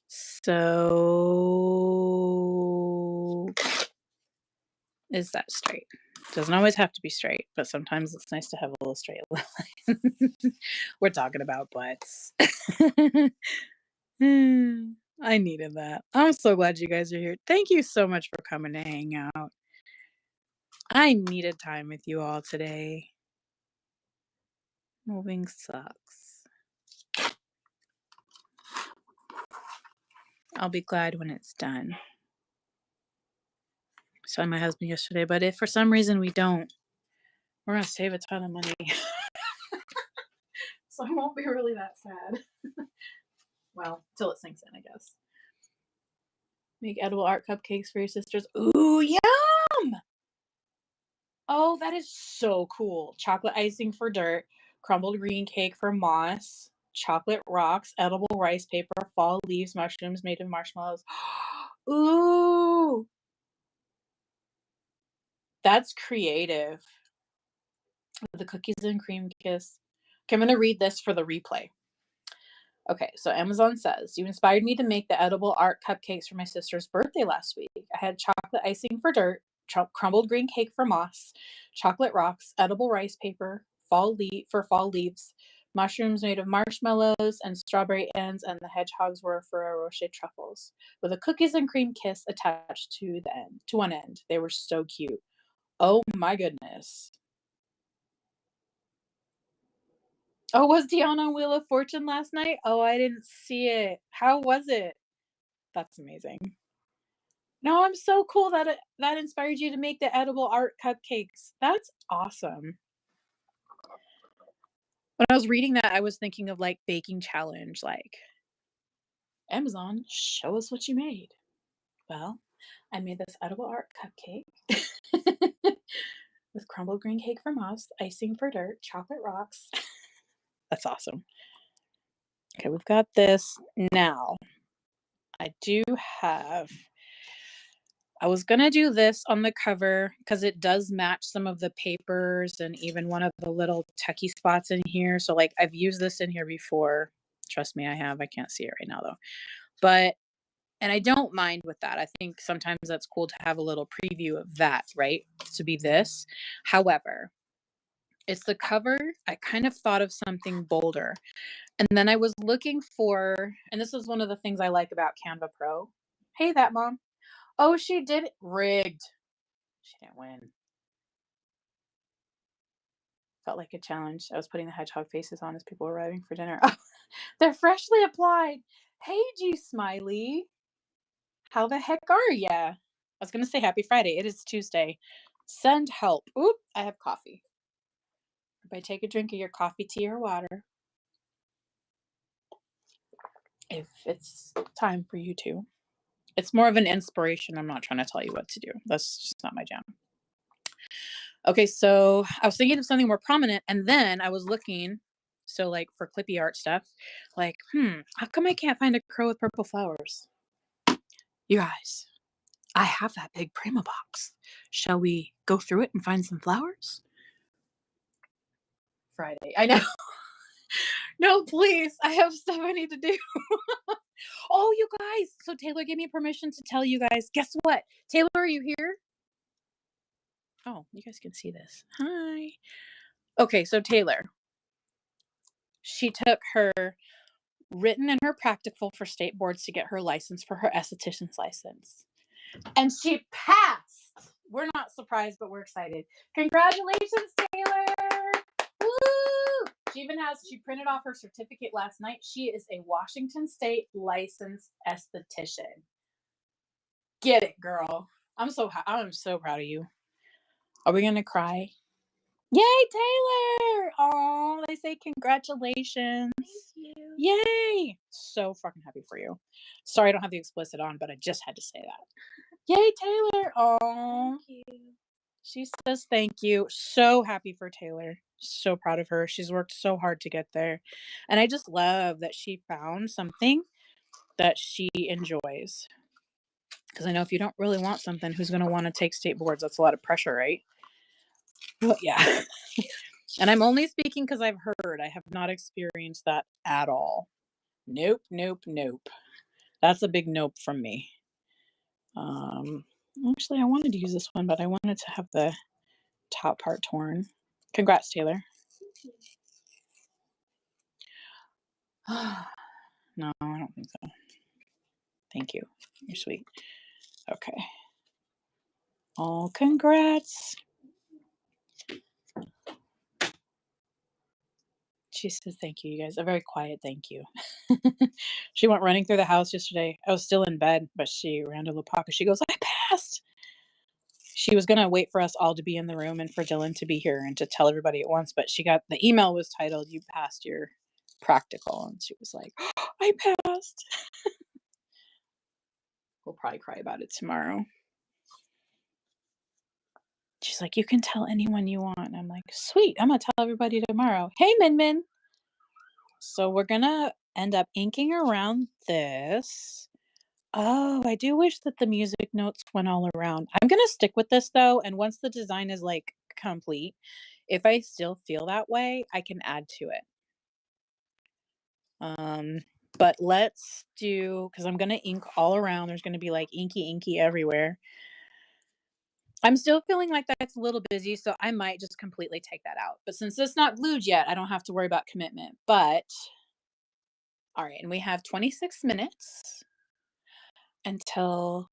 So, is that straight? Doesn't always have to be straight, but sometimes it's nice to have a little straight line. We're talking about butts. I needed that. I'm so glad you guys are here. Thank you so much for coming to hang out. I needed time with you all today. Moving sucks. I'll be glad when it's done. I saw my husband yesterday, but if for some reason we don't, we're gonna save a ton of money. So I won't be really that sad. Well, till it sinks in, I guess. Make edible art cupcakes for your sisters. Ooh, yum! Oh, that is so cool. Chocolate icing for dirt, crumbled green cake for moss, chocolate rocks, edible rice paper, fall leaves, mushrooms made of marshmallows. Ooh, that's creative. The cookies and cream kiss. Okay, I'm going to read this for the replay. Okay, so Amazon says, you inspired me to make the edible art cupcakes for my sister's birthday last week. I had chocolate icing for dirt, crumbled green cake for moss, chocolate rocks, edible rice paper, for fall leaves, mushrooms made of marshmallows and strawberry ends, and the hedgehogs were Ferrero Rocher truffles, with a cookies and cream kiss attached to the end, to one end. They were so cute. Oh my goodness. Oh, was Dion on Wheel of Fortune last night? Oh, I didn't see it. How was it? That's amazing. No, I'm so cool that that inspired you to make the edible art cupcakes. That's awesome. When I was reading that, I was thinking of like baking challenge, like Amazon, show us what you made. Well, I made this edible art cupcake with crumbled green cake for moss, icing for dirt, chocolate rocks. That's awesome. Okay, we've got this now. I do have. I was gonna do this on the cover because it does match some of the papers and even one of the little techie spots in here. So like I've used this in here before. Trust me, I have. I can't see it right now though. But and I don't mind with that. I think sometimes that's cool to have a little preview of that, right? To be this. However, it's the cover. I kind of thought of something bolder. And then I was looking for, and this is one of the things I like about Canva Pro. Hey, that mom. Oh, she did it. Rigged. She didn't win. Felt like a challenge. I was putting the hedgehog faces on as people were arriving for dinner. Oh, they're freshly applied. Hey, G Smiley. How the heck are ya? I was going to say happy Friday. It is Tuesday. Send help. Oop, I have coffee. Everybody take a drink of your coffee, tea, or water. If it's time for you to. It's more of an inspiration. I'm not trying to tell you what to do. That's just not my jam. Okay, so I was thinking of something more prominent, and then I was looking, so like for clippy art stuff, like, how come I can't find a crow with purple flowers? You guys, I have that big Prima box. Shall we go through it and find some flowers? Friday. I know. No, please. I have stuff I need to do. Oh, you guys. So Taylor gave me permission to tell you guys. Guess what? Taylor, are you here? Oh, you guys can see this. Hi. Okay, so Taylor, she took her written and her practical for state boards to get her license for her esthetician's license. And she passed. We're not surprised, but we're excited. Congratulations, Taylor. Woo! She printed off her certificate last night. She is a Washington State licensed esthetician. Get it, girl. I'm so proud of you. Are we going to cry? Yay, Taylor! Oh, they say congratulations. Thank you. Yay! So fucking happy for you. Sorry I don't have the explicit on, but I just had to say that. Yay, Taylor! Oh, thank you. She says thank you. So happy for Taylor. So proud of her. She's worked so hard to get there. And I just love that she found something that she enjoys. Because I know if you don't really want something, who's going to want to take state boards? That's a lot of pressure, right? Well, yeah. And I'm only speaking because I've heard. I have not experienced that at all. Nope, nope, nope. That's a big nope from me. Actually, I wanted to use this one, but I wanted to have the top part torn. Congrats, Taylor. No, I don't think so. Thank you. You're sweet. Okay. Oh, congrats. She says thank you, you guys. A very quiet thank you. She went running through the house yesterday. I was still in bed, but she ran to Lapaka. She goes, I passed. She was going to wait for us all to be in the room and for Dylan to be here and to tell everybody at once, but she got the email was titled, you passed your practical. And she was like, oh, I passed. We'll probably cry about it tomorrow. She's like, you can tell anyone you want. And I'm like, sweet. I'm going to tell everybody tomorrow. Hey, Min Min. So we're going to end up inking around this. Oh, I do wish that the music notes went all around. I'm going to stick with this though. And once the design is like complete, if I still feel that way, I can add to it. But let's do, because I'm going to ink all around. There's going to be like inky everywhere. I'm still feeling like that's a little busy, so I might just completely take that out. But since it's not glued yet, I don't have to worry about commitment. But, all right, and we have 26 minutes until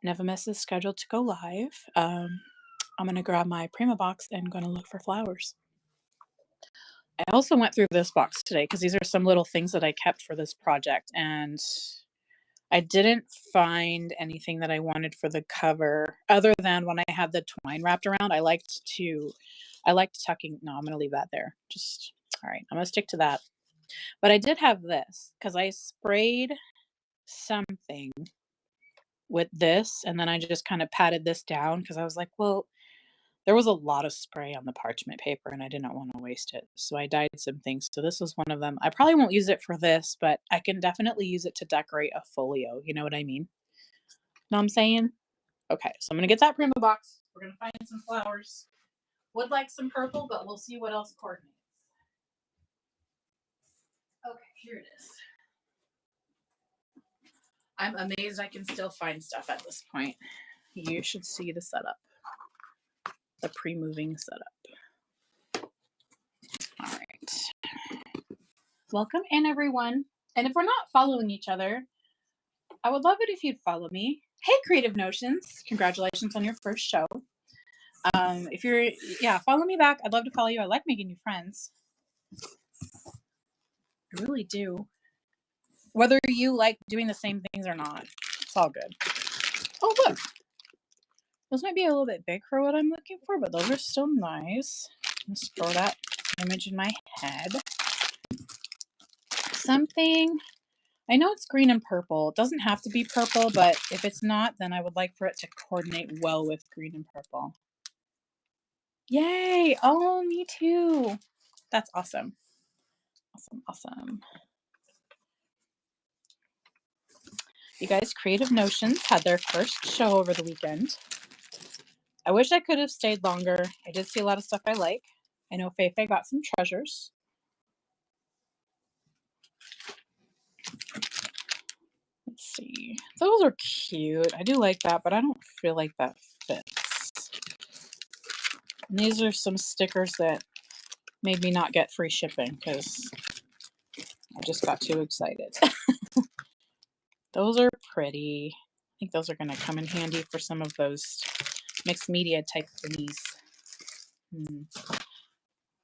Nevamis is scheduled to go live. I'm going to grab my Prima box and going to look for flowers. I also went through this box today because these are some little things that I kept for this project, and I didn't find anything that I wanted for the cover other than when I had the twine wrapped around. I liked tucking. No, I'm going to leave that there. All right, I'm going to stick to that. But I did have this because I sprayed something with this and then I just kind of patted this down because I was like, well, there was a lot of spray on the parchment paper and I didn't want to waste it. So I dyed some things. So this was one of them. I probably won't use it for this, but I can definitely use it to decorate a folio. You know what I mean? Know what I'm saying? Okay, so I'm going to get that Prima box. We're going to find some flowers. Would like some purple, but we'll see what else coordinates. Okay, here it is. I'm amazed I can still find stuff at this point. You should see the setup. The pre-moving setup. All right. Welcome in, everyone. And if we're not following each other, I would love it if you'd follow me. Hey, Creative Notions. Congratulations on your first show. If you're, follow me back. I'd love to follow you. I like making new friends. I really do. Whether you like doing the same things or not, it's all good. Oh, look. Those might be a little bit big for what I'm looking for, but those are still nice. Let's throw that image in my head. Something, I know it's green and purple. It doesn't have to be purple, but if it's not, then I would like for it to coordinate well with green and purple. Yay! Oh, me too. That's awesome. Awesome, awesome. You guys, Creative Notions had their first show over the weekend. I wish I could have stayed longer. I did see a lot of stuff I like. I know Feifei got some treasures. Let's see. Those are cute. I do like that, but I don't feel like that fits. And these are some stickers that made me not get free shipping because I just got too excited. Those are pretty. I think those are going to come in handy for some of those mixed media type thingies.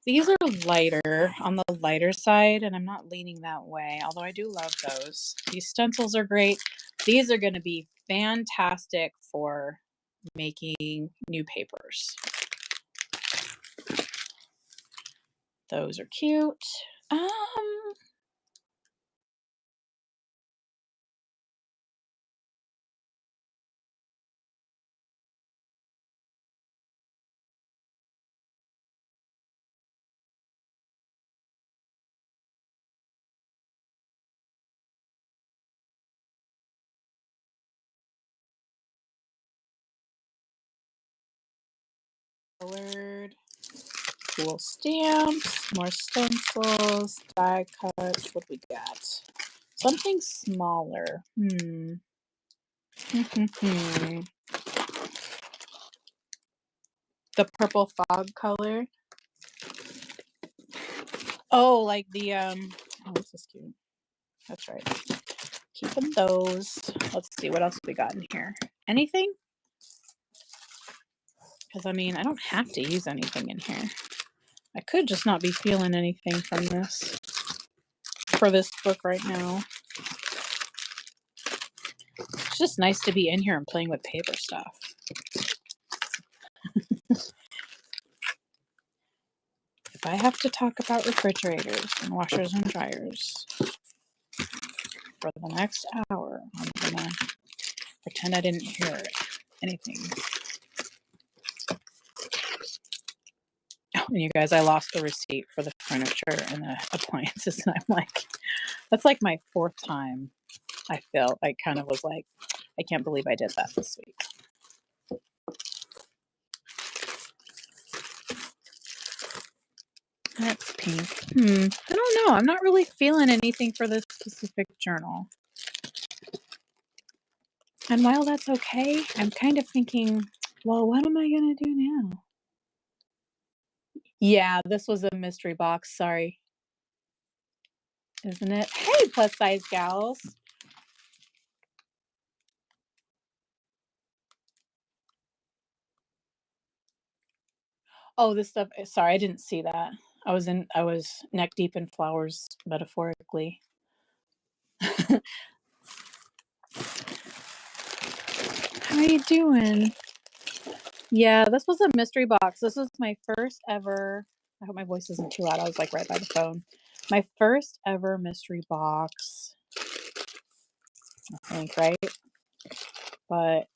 These are lighter, on the lighter side, and I'm not leaning that way, although I do love those. These stencils are great. These are going to be fantastic for making new papers. Those are cute. Colored, cool stamps, more stencils, die cuts. What do we got? Something smaller. The purple fog color. Oh, like the oh, this is cute. That's right. Keeping those. Let's see what else we got in here. Anything? Because I mean, I don't have to use anything in here. I could just not be feeling anything from this for this book right now. It's just nice to be in here and playing with paper stuff. If I have to talk about refrigerators and washers and dryers for the next hour, I'm gonna pretend I didn't hear anything. Oh, and you guys, I lost the receipt for the furniture and the appliances, and I'm like, that's like my fourth time. I feel I kind of was like, I can't believe I did that this week. That's pink. I don't know. I'm not really feeling anything for this specific journal. And while that's okay, I'm kind of thinking, well, what am I going to do now? Yeah, this was a mystery box. Sorry. Isn't it? Hey, plus size gals. Oh, this stuff. Sorry, I didn't see that. I was neck deep in flowers, metaphorically. How are you doing? Yeah, this was a mystery box. This was my first ever. I hope my voice isn't too loud. I was like right by the phone. My first ever mystery box. I think, right? But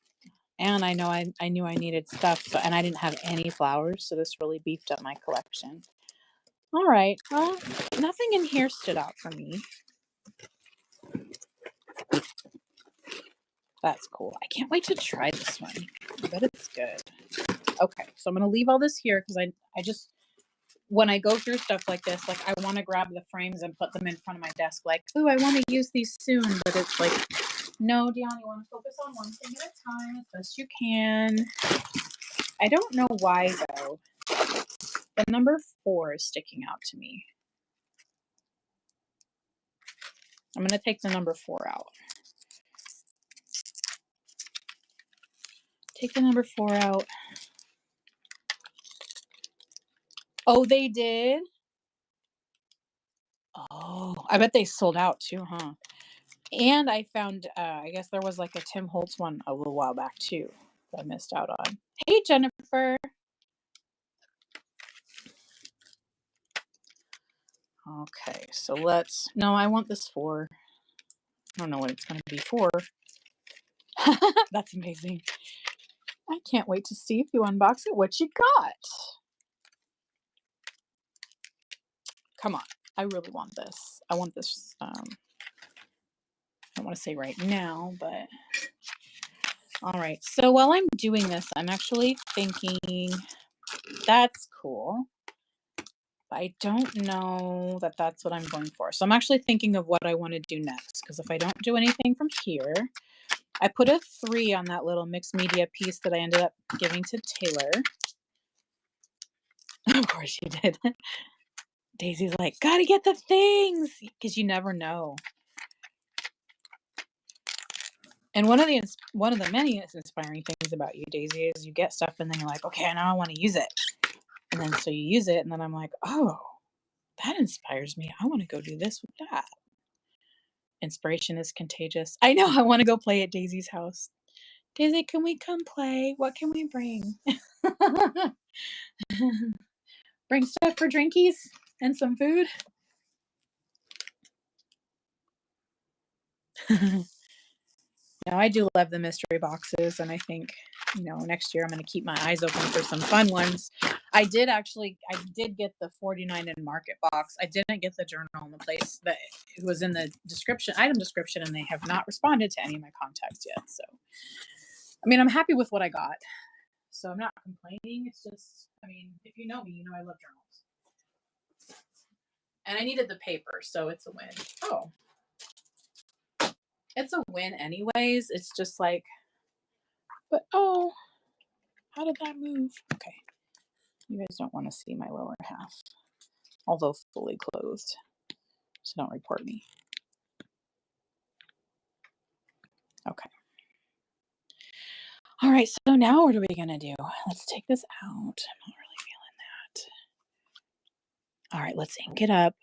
and I know I knew I needed stuff, so and I didn't have any flowers, so this really beefed up my collection. All right. Well, nothing in here stood out for me. That's cool. I can't wait to try this one. I bet it's good. Okay, so I'm gonna leave all this here because I just when I go through stuff like this, like I want to grab the frames and put them in front of my desk, like, ooh, I want to use these soon. But it's like, no, Dion, you want to focus on one thing at a time as best you can. I don't know why though. The number 4 is sticking out to me. I'm gonna take the number 4 out. Take the number 4 out. Oh, they did? Oh, I bet they sold out too, huh? And I found, I guess there was like a Tim Holtz one a little while back too that I missed out on. Hey, Jennifer. Okay, so let's, no, I want this 4. I don't know what it's going to be for. That's amazing. I can't wait to see if you unbox it, what you got. Come on. I really want this. I want this. I don't want to say right now, but all right. So while I'm doing this, I'm actually thinking that's cool. But I don't know that that's what I'm going for. So I'm actually thinking of what I want to do next. Because if I don't do anything from here, I put a 3 on that little mixed media piece that I ended up giving to Taylor. Of course you did. Daisy's like, gotta get the things because you never know. And one of the many inspiring things about you, Daisy, is you get stuff and then you're like, okay, now I want to use it. And then so you use it, and then I'm like, oh, that inspires me. I want to go do this with that. Inspiration is contagious. I know. I want to go play at Daisy's house. Daisy, can we come play? What can we bring? Bring stuff for drinkies and some food. No, I do love the mystery boxes, and I think, next year I'm going to keep my eyes open for some fun ones. I did get the 49 in Market box. I didn't get the journal in the place that it was in the item description, and they have not responded to any of my contacts yet. So, I mean, I'm happy with what I got. So I'm not complaining. It's just, if you know me, you know I love journals. And I needed the paper, so it's a win. Oh. It's a win anyways. It's just like, but oh, how did that move? Okay. You guys don't want to see my lower half, although fully clothed. So don't report me. Okay. All right. So now what are we going to do? Let's take this out. I'm not really feeling that. All right. Let's ink it up.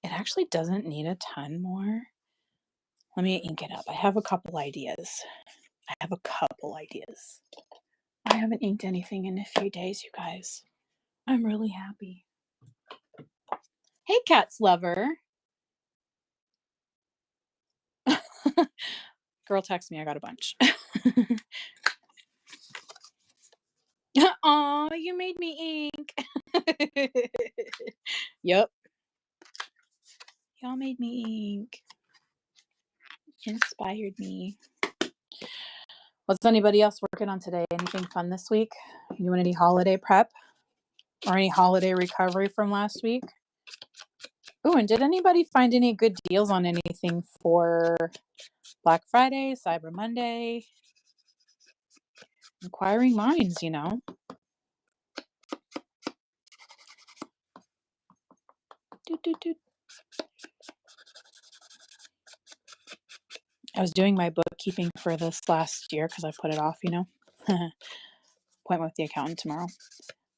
It actually doesn't need a ton more. Let me ink it up. I have a couple ideas. I haven't inked anything in a few days, you guys. I'm really happy. Hey, Cats Lover. Girl, text me. I got a bunch. Aw, you made me ink. Yep. Y'all made me ink. Inspired me. What's anybody else working on today? Anything fun this week? You doing any holiday prep? Or any holiday recovery from last week? Oh, and did anybody find any good deals on anything for Black Friday, Cyber Monday? Inquiring minds, I was doing my bookkeeping for this last year because I put it off, Appointment with the accountant tomorrow.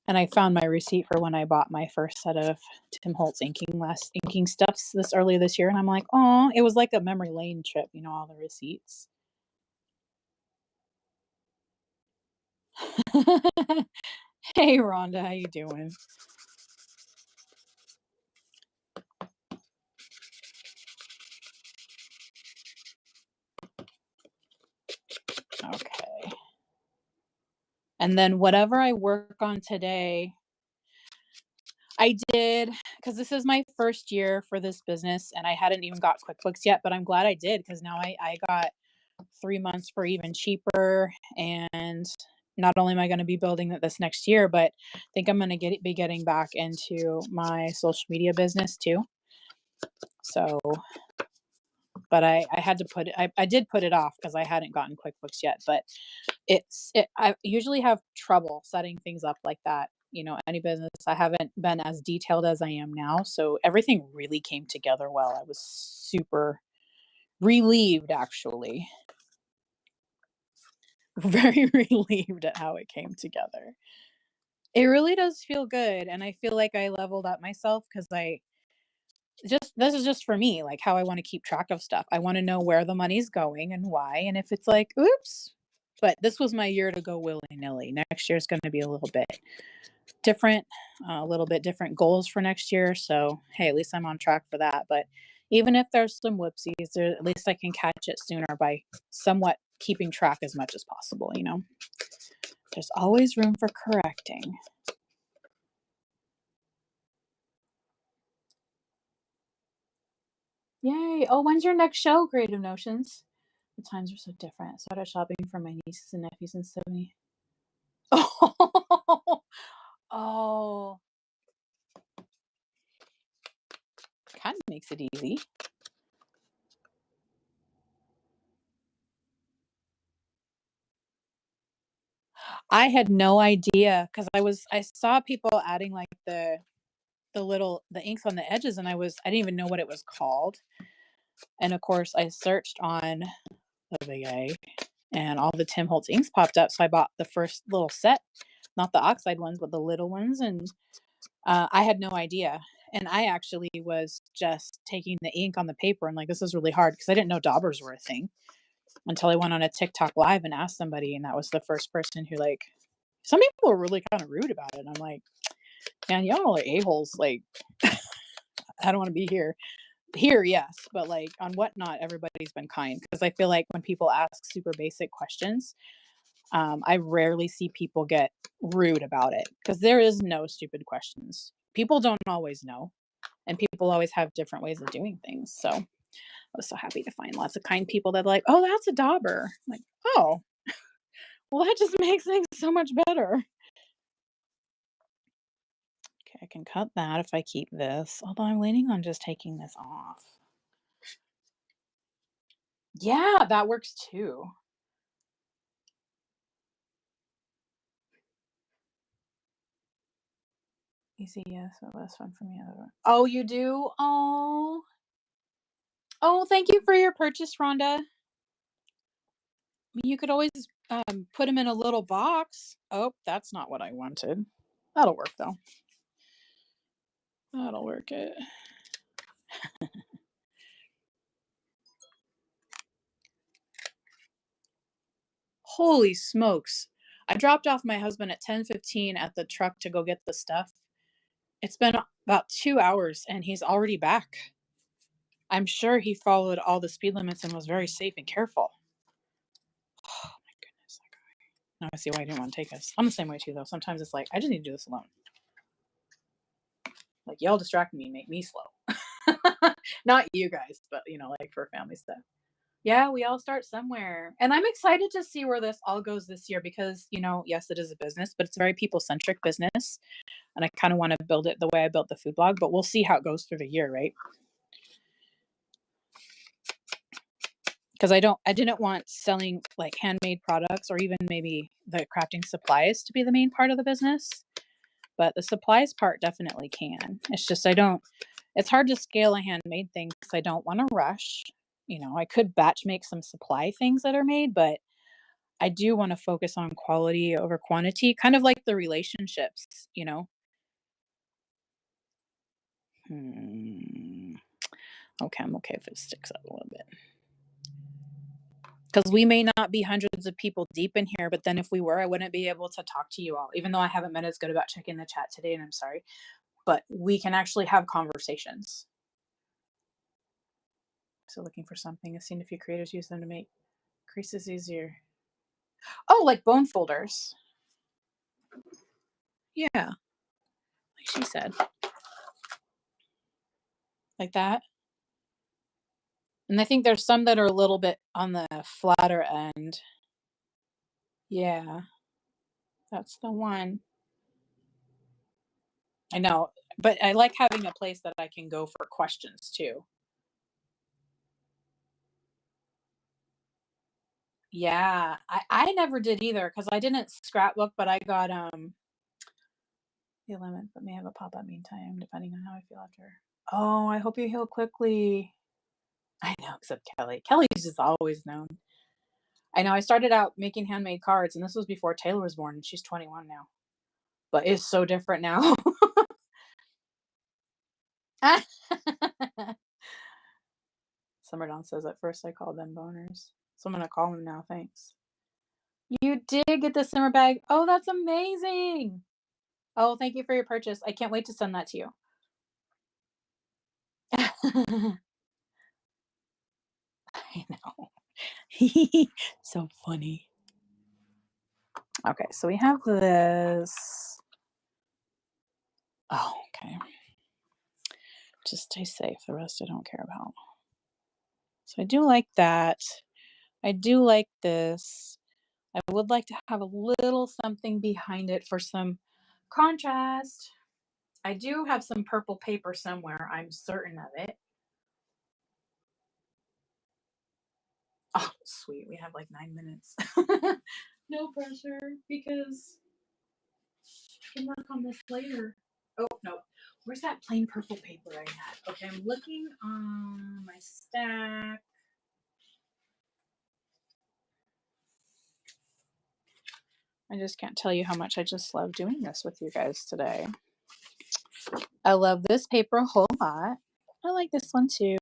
And I found my receipt for when I bought my first set of Tim Holtz inking stuffs earlier this year. And I'm like, oh, it was like a memory lane trip, all the receipts. Hey, Rhonda, how you doing? Okay. And then whatever I work on today, I did, because this is my first year for this business, and I hadn't even got QuickBooks yet, but I'm glad I did, because now I got 3 months for even cheaper. And not only am I going to be building this next year, but I think I'm going to be getting back into my social media business too. So, but I had to I did put it off because I hadn't gotten QuickBooks yet, but I usually have trouble setting things up like that. Any business, I haven't been as detailed as I am now. So everything really came together well. I was super relieved, actually. Very relieved at how it came together. It really does feel good. And I feel like I leveled up myself because this is just for me, like how I want to keep track of stuff. I want to know where the money's going and why. And if it's like, oops, but this was my year to go willy-nilly. Next year's going to be a little bit different, goals for next year. So, hey, at least I'm on track for that. But even if there's some whoopsies, at least I can catch it sooner by somewhat keeping track as much as possible, There's always room for correcting. Yay. Oh, when's your next show, Creative Notions? The times are so different. I started shopping for my nieces and nephews in 70. Oh, oh, kind of makes it easy. I had no idea because I saw people adding like the inks on the edges and I didn't even know what it was called. And of course I searched on the big A and all the Tim Holtz inks popped up. So I bought the first little set, not the oxide ones, but the little ones. And I had no idea. And I actually was just taking the ink on the paper and like, this is really hard because I didn't know daubers were a thing until I went on a TikTok live and asked somebody. And that was the first person who like, some people were really kind of rude about it. I'm like, man, y'all are a-holes. Like, I don't want to be here. Here, yes, but like on whatnot, everybody's been kind because I feel like when people ask super basic questions, I rarely see people get rude about it because there is no stupid questions. People don't always know, and people always have different ways of doing things. So I was so happy to find lots of kind people that are like, oh, that's a dauber. I'm like, oh, well, that just makes things so much better. Okay, I can cut that if I keep this, although I'm waiting on just taking this off. Yeah, that works too. Easy, yes, but less fun for me. Other one. Oh, you do? Oh, oh, thank you for your purchase, Rhonda. You could always put them in a little box. Oh, that's not what I wanted. That'll work though. That'll work it. Holy smokes. I dropped off my husband at 10:15 at the truck to go get the stuff. It's been about 2 hours and he's already back. I'm sure he followed all the speed limits and was very safe and careful. Oh my goodness. Now I see why I didn't want to take us. I'm the same way too, though. Sometimes it's like, I just need to do this alone. Like, y'all distract me and make me slow. Not you guys, but, like for family stuff. Yeah, we all start somewhere. And I'm excited to see where this all goes this year because, yes, it is a business, but it's a very people centric business. And I kind of want to build it the way I built the food blog, but we'll see how it goes through the year, right? Because I didn't want selling like handmade products or even maybe the crafting supplies to be the main part of the business. But the supplies part definitely can. It's just it's hard to scale a handmade thing because I don't want to rush. I could batch make some supply things that are made, but I do want to focus on quality over quantity, kind of like the relationships, you know? Hmm. Okay, I'm okay if it sticks out a little bit. Because we may not be hundreds of people deep in here, but then if we were, I wouldn't be able to talk to you all, even though I haven't been as good about checking the chat today, and I'm sorry. But we can actually have conversations. So looking for something. I've seen a few creators use them to make creases easier. Oh, like bone folders. Yeah, like she said. Like that. And I think there's some that are a little bit on the flatter end. Yeah, that's the one. I know, but I like having a place that I can go for questions too. Yeah, I never did either because I didn't scrapbook, but I got the 11th, but may have a pop up meantime, depending on how I feel after. Oh, I hope you heal quickly. I know, except Kelly. Kelly's just always known. I know I started out making handmade cards, and this was before Taylor was born, and she's 21 now. But it's so different now. Summer Dawn says, at first I called them boners. So I'm going to call them now, thanks. You did get the simmer bag. Oh, that's amazing. Oh, thank you for your purchase. I can't wait to send that to you. I know. So funny. Okay, so we have this. Oh, okay. Just stay safe. The rest I don't care about. So I do like that. I do like this. I would like to have a little something behind it for some contrast. I do have some purple paper somewhere. I'm certain of it. Oh, sweet. We have like 9 minutes. No pressure because I can work on this later. Oh, no. Where's that plain purple paper I had? Okay, I'm looking on my stack. I just can't tell you how much I just love doing this with you guys today. I love this paper a whole lot. I like this one too.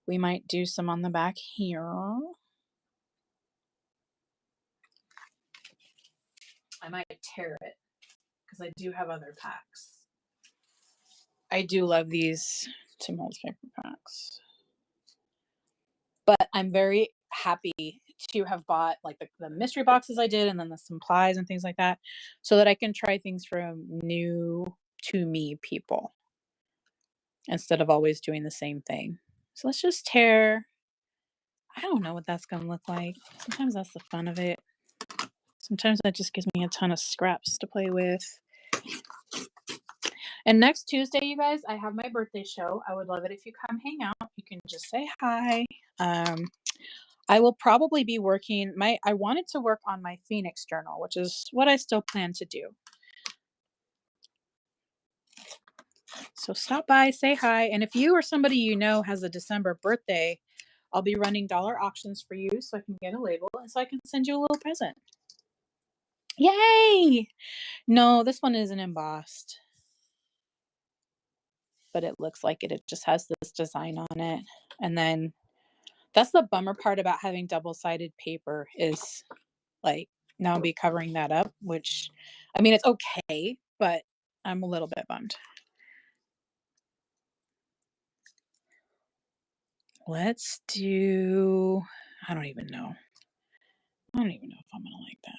We might do some on the back here. I might tear it because I do have other packs. I do love these Tim Holtz paper packs. But I'm very happy to have bought like the mystery boxes I did and then the supplies and things like that so that I can try things from new to me people instead of always doing the same thing. So let's just tear. I don't know what that's going to look like. Sometimes that's the fun of it. Sometimes that just gives me a ton of scraps to play with. And next Tuesday, you guys, I have my birthday show. I would love it if you come hang out. You can just say hi. I will probably be working I wanted to work on my Phoenix journal, which is what I still plan to do. So stop by, say hi. And if you or somebody you know has a December birthday, I'll be running dollar auctions for you so I can get a label and so I can send you a little present. Yay! No, this one isn't embossed. But it looks like it. It just has this design on it. And then that's the bummer part about having double-sided paper is like now I'll be covering that up, which I mean, it's okay, but I'm a little bit bummed. Let's do, I don't even know. I don't even know if I'm going to like that.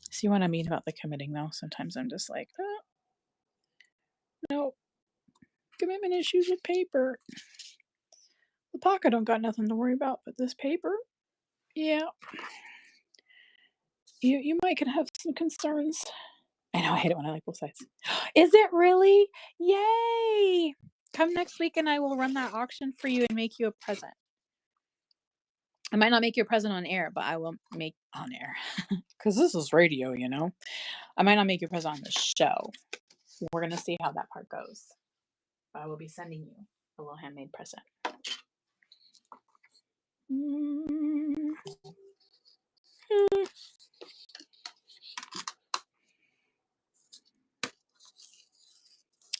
See what I mean about the committing though? Sometimes I'm just like, oh, no, commitment issues with paper. The pocket don't got nothing to worry about, but this paper, yeah. You might could have some concerns. I know I hate it when I like both sides. Is it really? Yay! Come next week and I will run that auction for you and make you a present. I might not make you a present on air, but I will make on air. Because this is radio, you know. I might not make you a present on the show. We're going to see how that part goes. But I will be sending you a little handmade present.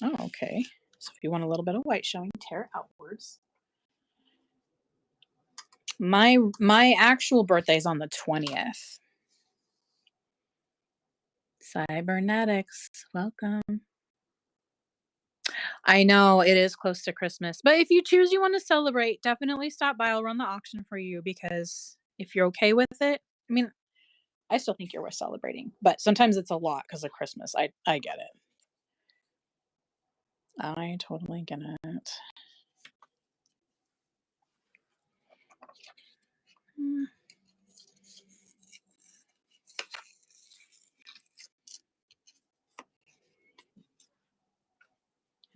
Oh, okay. So if you want a little bit of white showing, tear it outwards. My actual birthday is on the 20th. Cybernetics, welcome. I know it is close to Christmas, but if you choose you want to celebrate, definitely stop by. I'll run the auction for you because if you're okay with it, I mean, I still think you're worth celebrating, but sometimes it's a lot because of Christmas. I get it. I totally get it.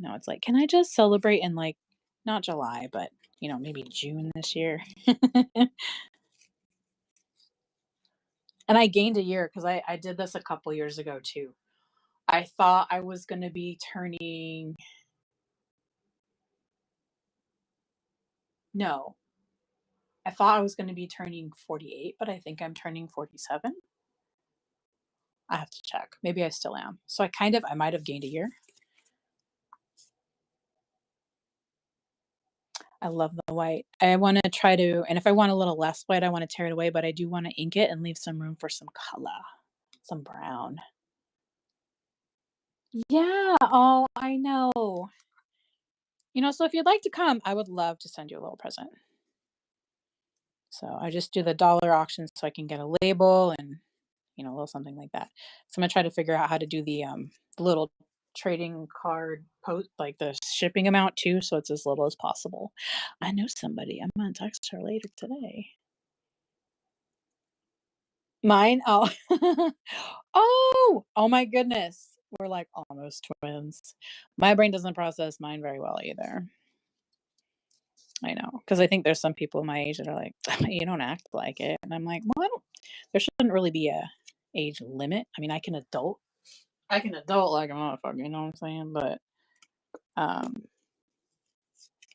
No, it's like, can I just celebrate in like not July, but maybe June this year? And I gained a year because I did this a couple years ago too. I thought I was going to be turning. No, I thought I was going to be turning 48, but I think I'm turning 47. I have to check. Maybe I still am. So I might have gained a year. I love the white. I want to try to, and if I want a little less white, I want to tear it away, but I do want to ink it and leave some room for some color, some brown. Yeah. Oh, I know. So if you'd like to come, I would love to send you a little present. So I just do the dollar auction so I can get a label and, a little something like that. So I'm gonna try to figure out how to do the little trading card post, like the shipping amount too, so it's as little as possible. I know somebody. I'm gonna text her later today. Mine? Oh. Oh my goodness. We're like almost twins. My brain doesn't process mine very well either. I know, because I think there's some people my age that are like, "You don't act like it," and I'm like, "Well, I don't there shouldn't really be a age limit. I mean, I can adult like a motherfucker, you know what I'm saying? But, um,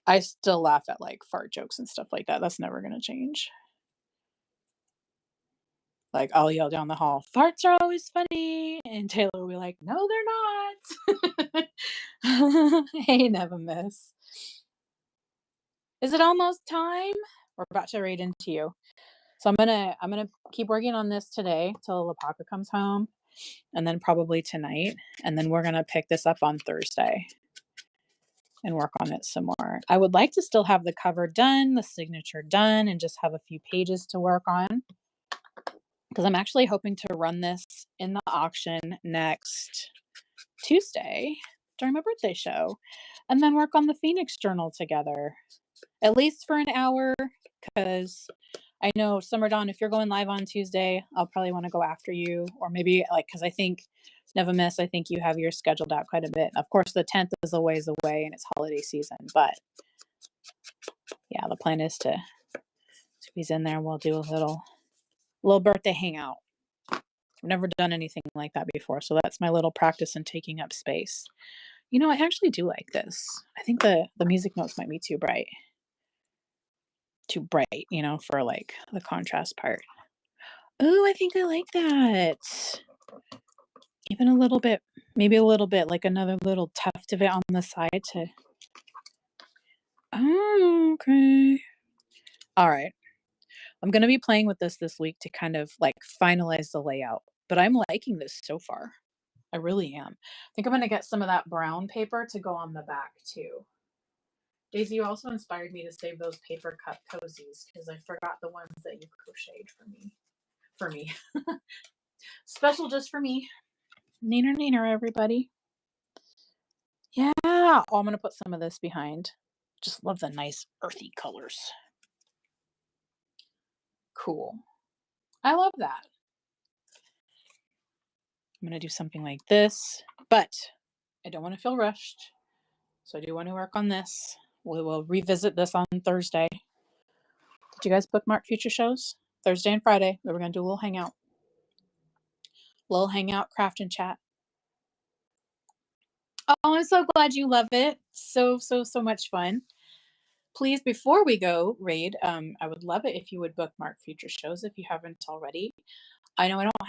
I still laugh at, like, fart jokes and stuff like that. That's never gonna change. Like, I'll yell down the hall, "Farts are always funny," and Taylor will be like, "No, they're not." Hey, never miss. Is it almost time? We're about to read into you. So I'm gonna keep working on this today till Lapaka comes home, and then probably tonight, and then we're gonna pick this up on Thursday and work on it some more. I would like to still have the cover done, the signature done, and just have a few pages to work on because I'm actually hoping to run this in the auction next Tuesday during my birthday show, and then work on the Phoenix Journal together, at least for an hour, because I know Summer Dawn, if you're going live on Tuesday, I'll probably want to go after you, or maybe like, because I think Never Miss, I think you have yours scheduled out quite a bit. Of course, the 10th is a ways away and it's holiday season, but yeah, the plan is to squeeze in there. We'll do a little birthday hangout. I've never done anything like that before, so that's my little practice in taking up space. I actually do like this. I think the music notes might be too bright. Too bright, for like the contrast part. Oh, I think I like that. Even a little bit, maybe a little bit, like another little tuft of it on the side to. Oh, okay. All right. I'm going to be playing with this week to kind of like finalize the layout, but I'm liking this so far. I really am. I think I'm going to get some of that brown paper to go on the back too. Daisy, you also inspired me to save those paper cut cozies because I forgot the ones that you crocheted for me. For me. Special just for me. Neener, neener, everybody. Yeah. Oh, I'm going to put some of this behind. Just love the nice earthy colors. Cool. I love that. I'm going to do something like this, but I don't want to feel rushed. So I do want to work on this. We will revisit this on Thursday. Did you guys bookmark future shows? Thursday and Friday, we're going to do a little hangout. Craft and chat. Oh, I'm so glad you love it. So much fun. Please, before we go, Raid, I would love it if you would bookmark future shows if you haven't already. I know I don't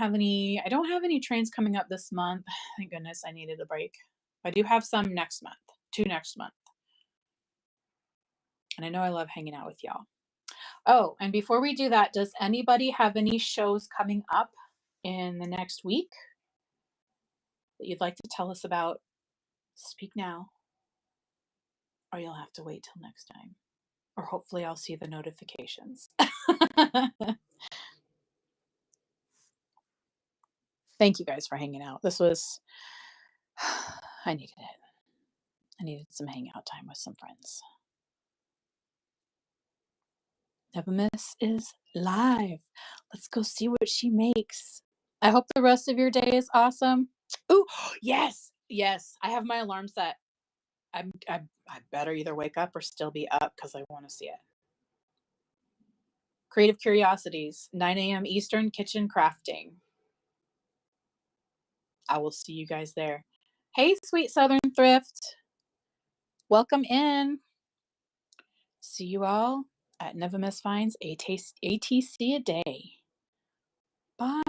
have any trains coming up this month. Thank goodness I needed a break. I do have some next month, 2 next month. And I know I love hanging out with y'all. Oh, and before we do that, does anybody have any shows coming up in the next week that you'd like to tell us about? Speak now, or you'll have to wait till next time. Or hopefully I'll see the notifications. Thank you guys for hanging out. This was, I needed it. I needed some hangout time with some friends. Never Miss is live. Let's go see what she makes. I hope the rest of your day is awesome. Ooh, yes, yes. I have my alarm set. I better either wake up or still be up because I want to see it. Creative Curiosities, 9 a.m. Eastern, kitchen crafting. I will see you guys there. Hey, sweet Southern Thrift. Welcome in. See you all at Never Miss Finds ATC a day. Bye.